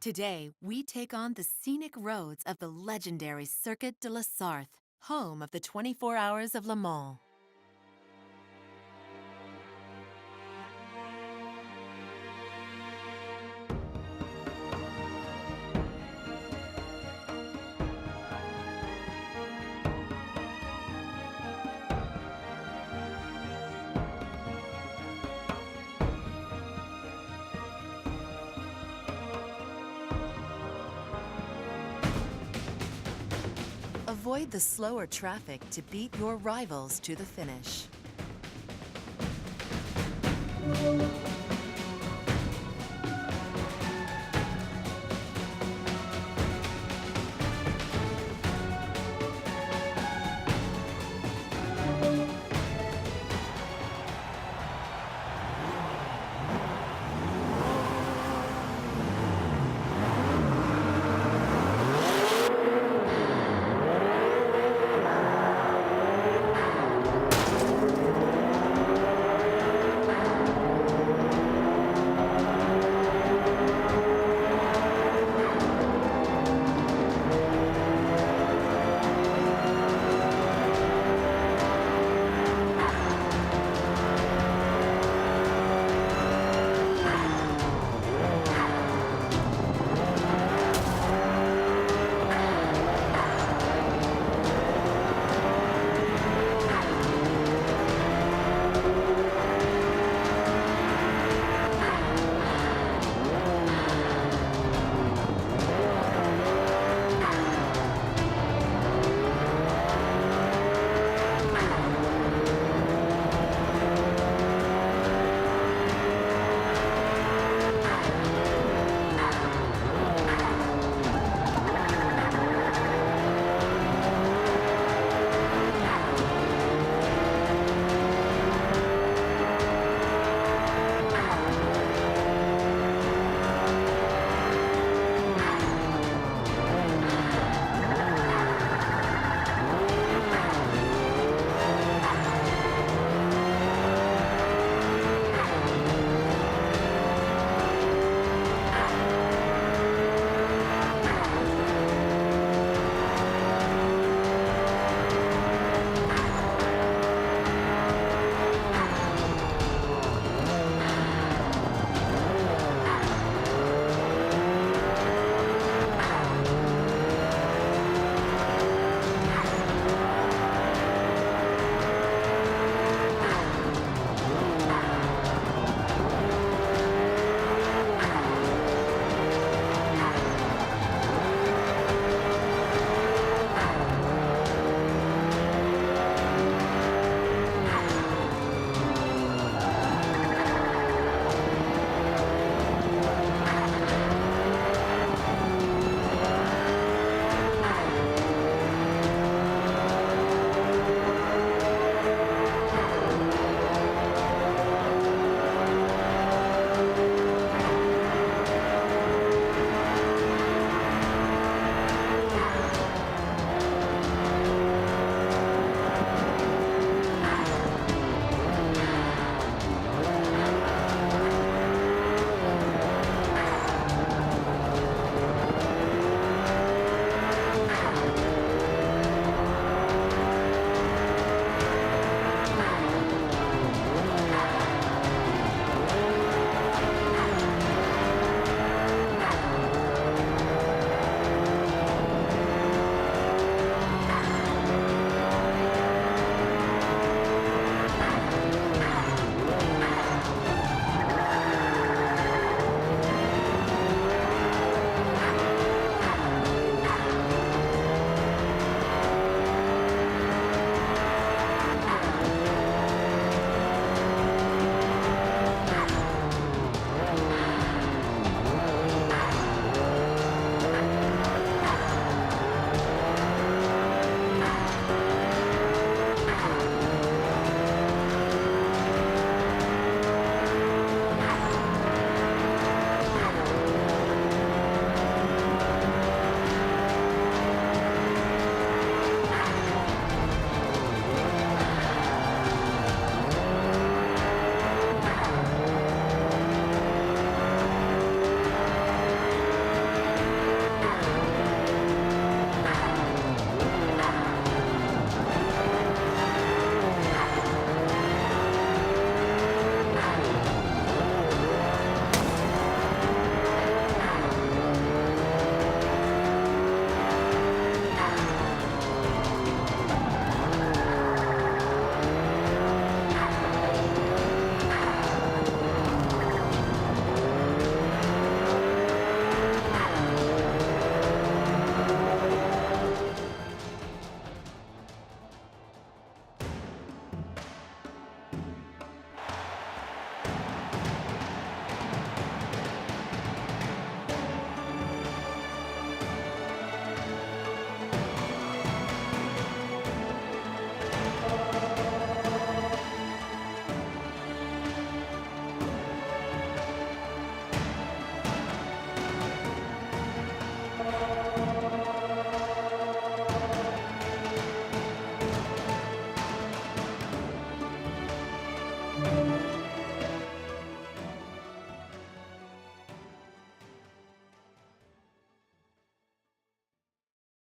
Today, we take on the scenic roads of the legendary Circuit de la Sarthe, home of the 24 Hours of Le Mans. Avoid the slower traffic to beat your rivals to the finish.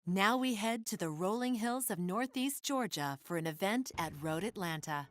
Now we head to the rolling hills of Northeast Georgia for an event at Road Atlanta.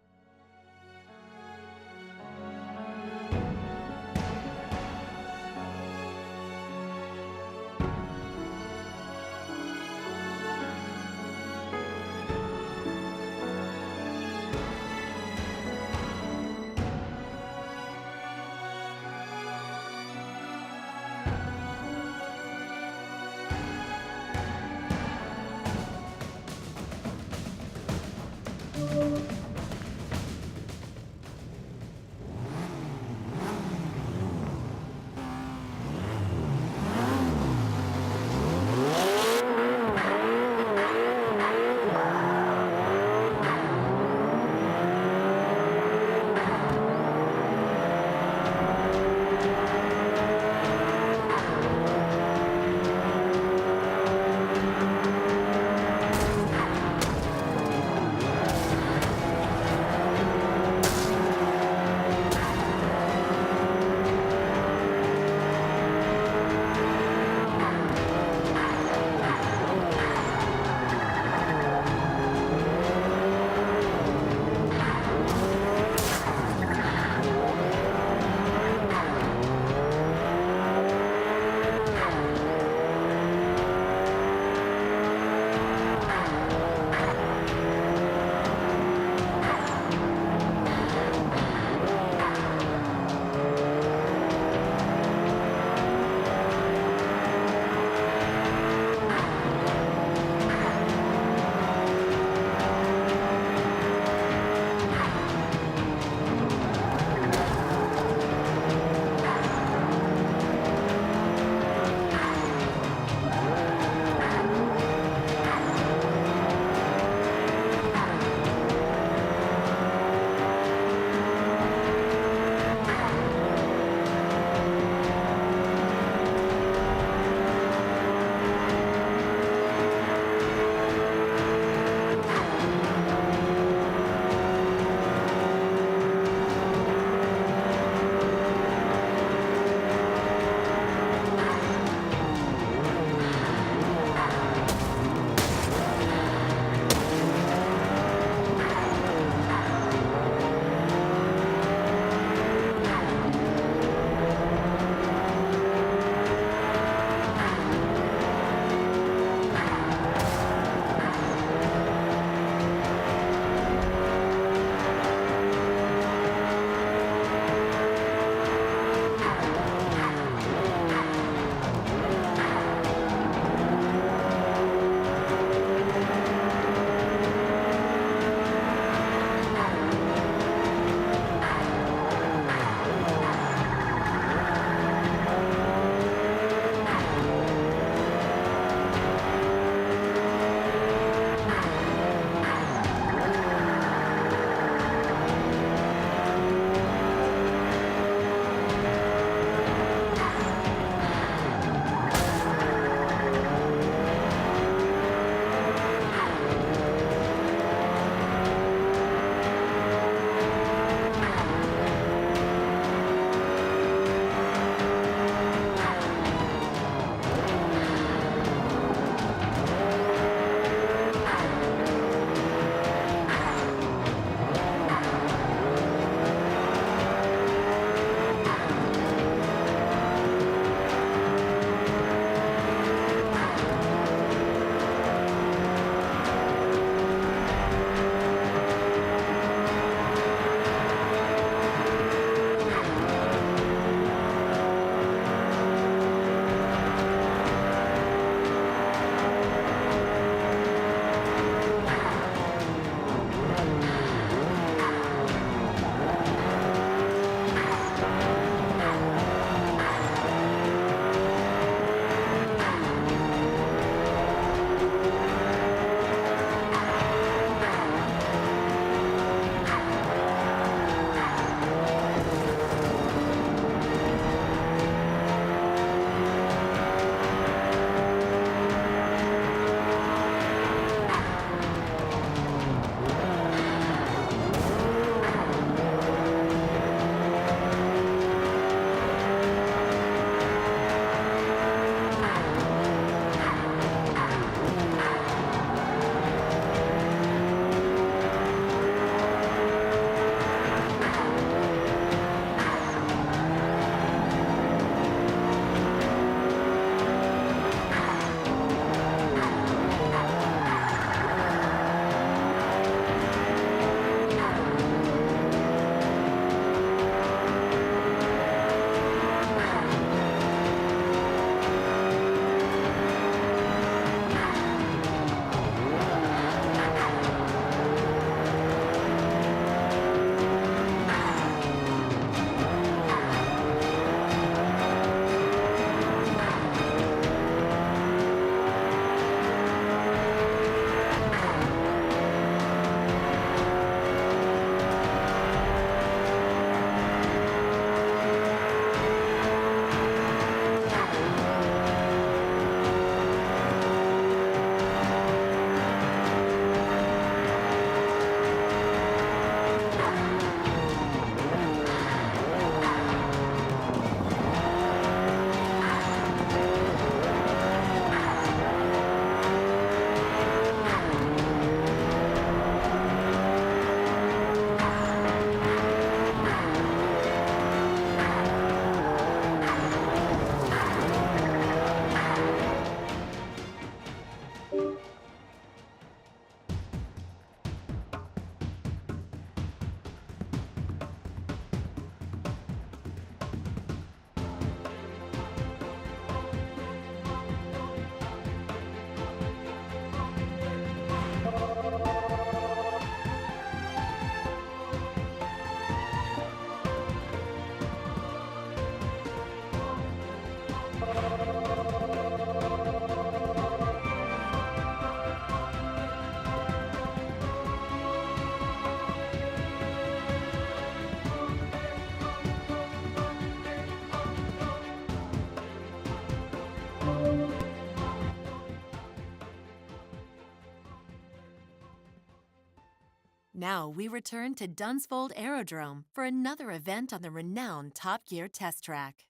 Now we return to Dunsfold Aerodrome for another event on the renowned Top Gear test track.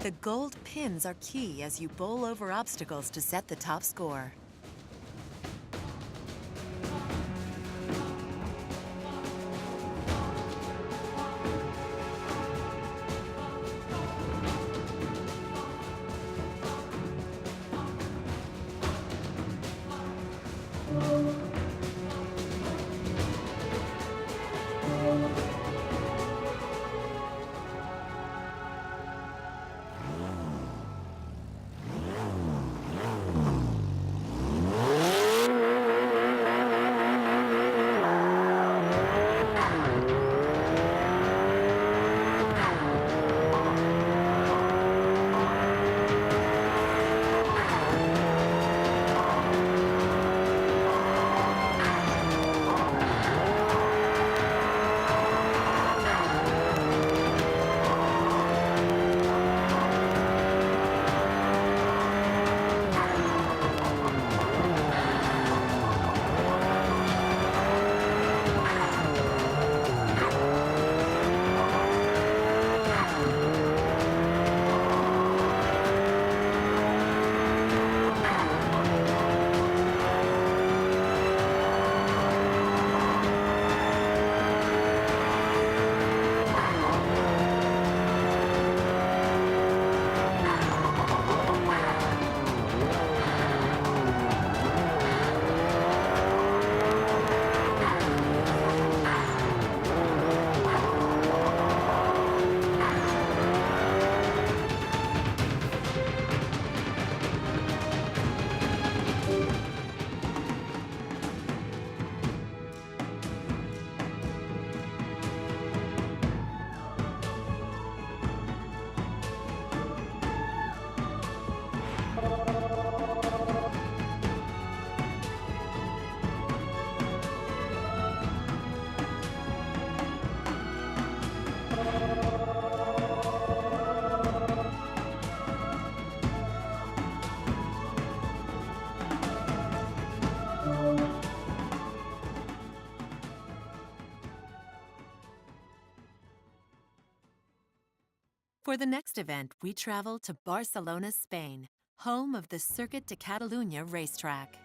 The gold pins are key as you bowl over obstacles to set the top score. For the next event, we travel to Barcelona, Spain, home of the Circuit de Catalunya racetrack.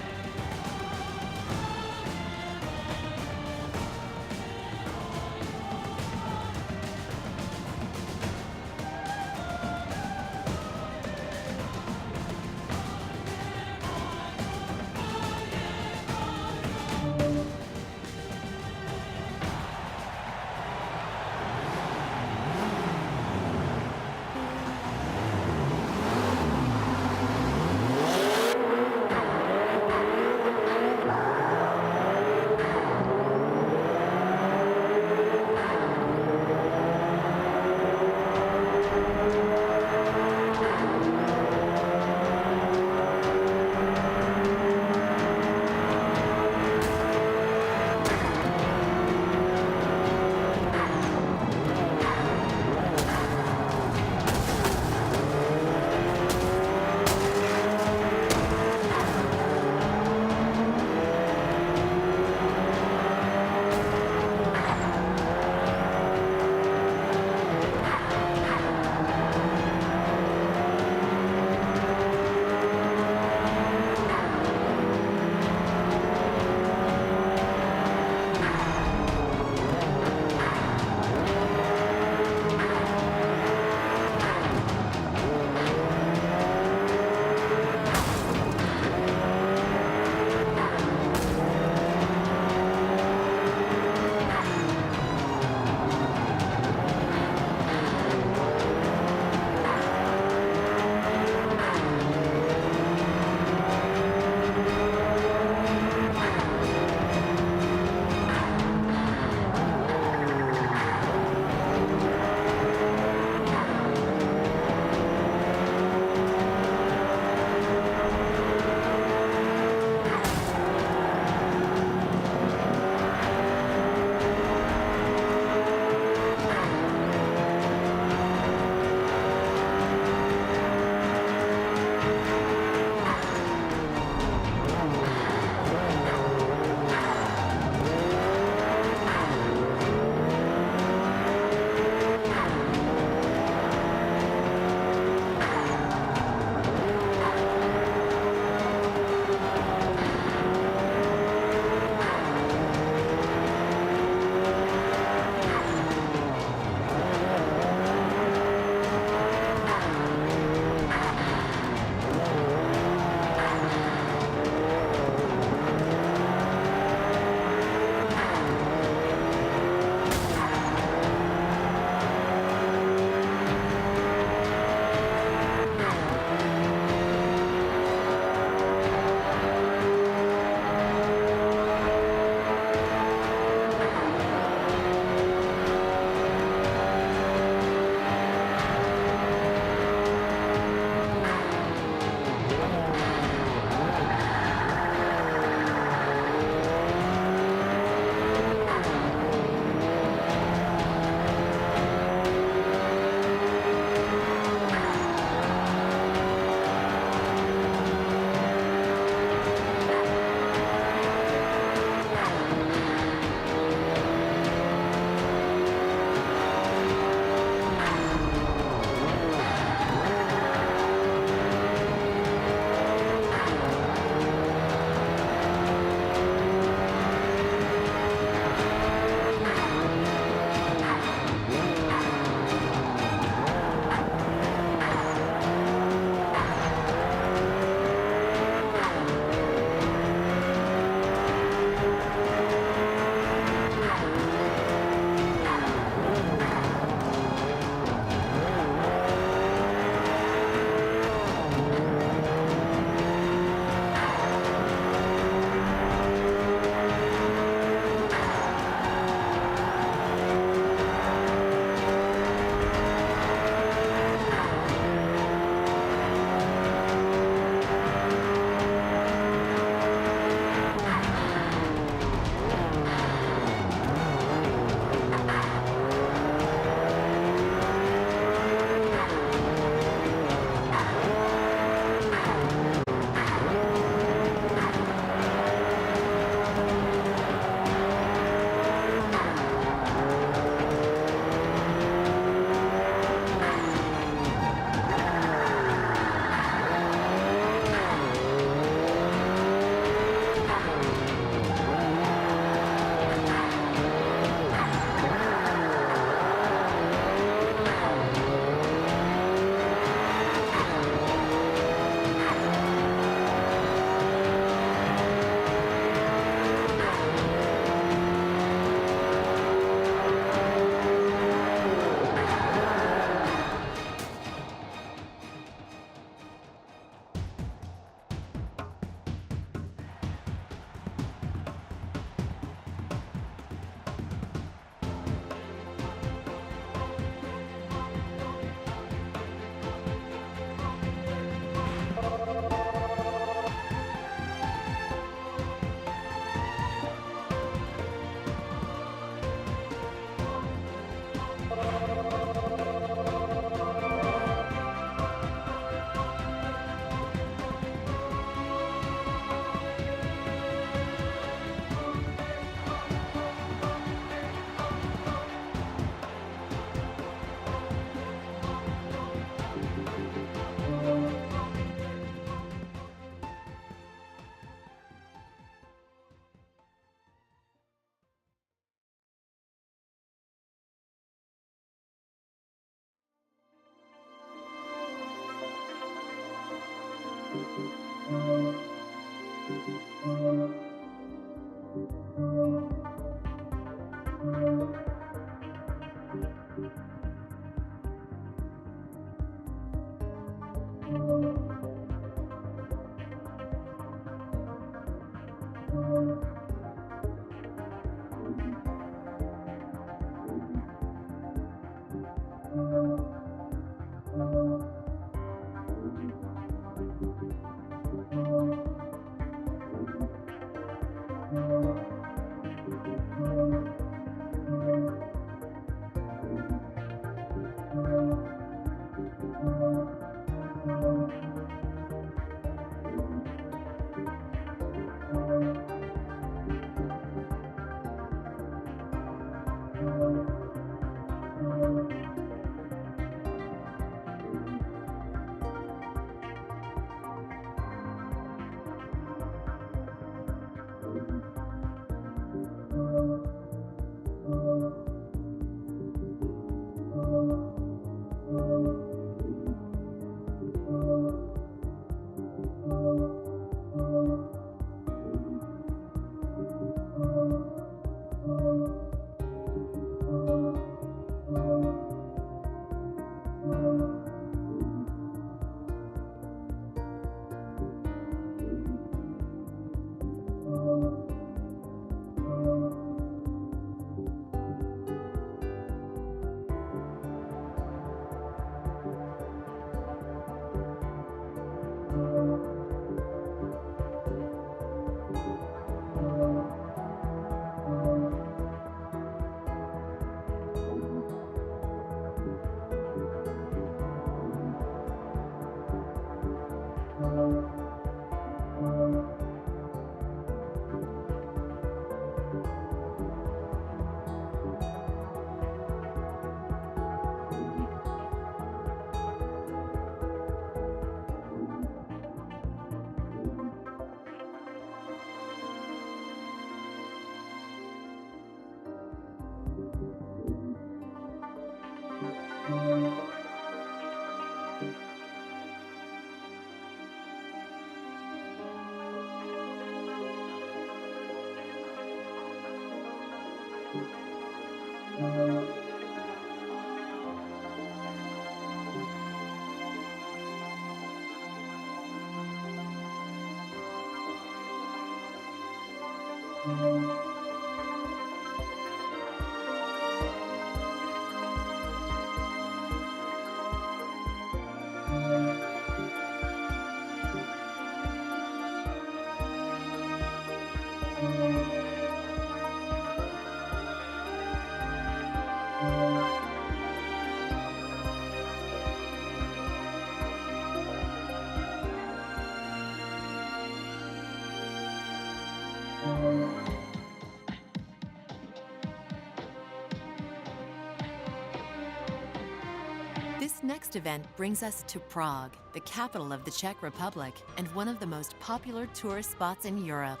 This next event brings us to Prague, the capital of the Czech Republic and one of the most popular tourist spots in Europe.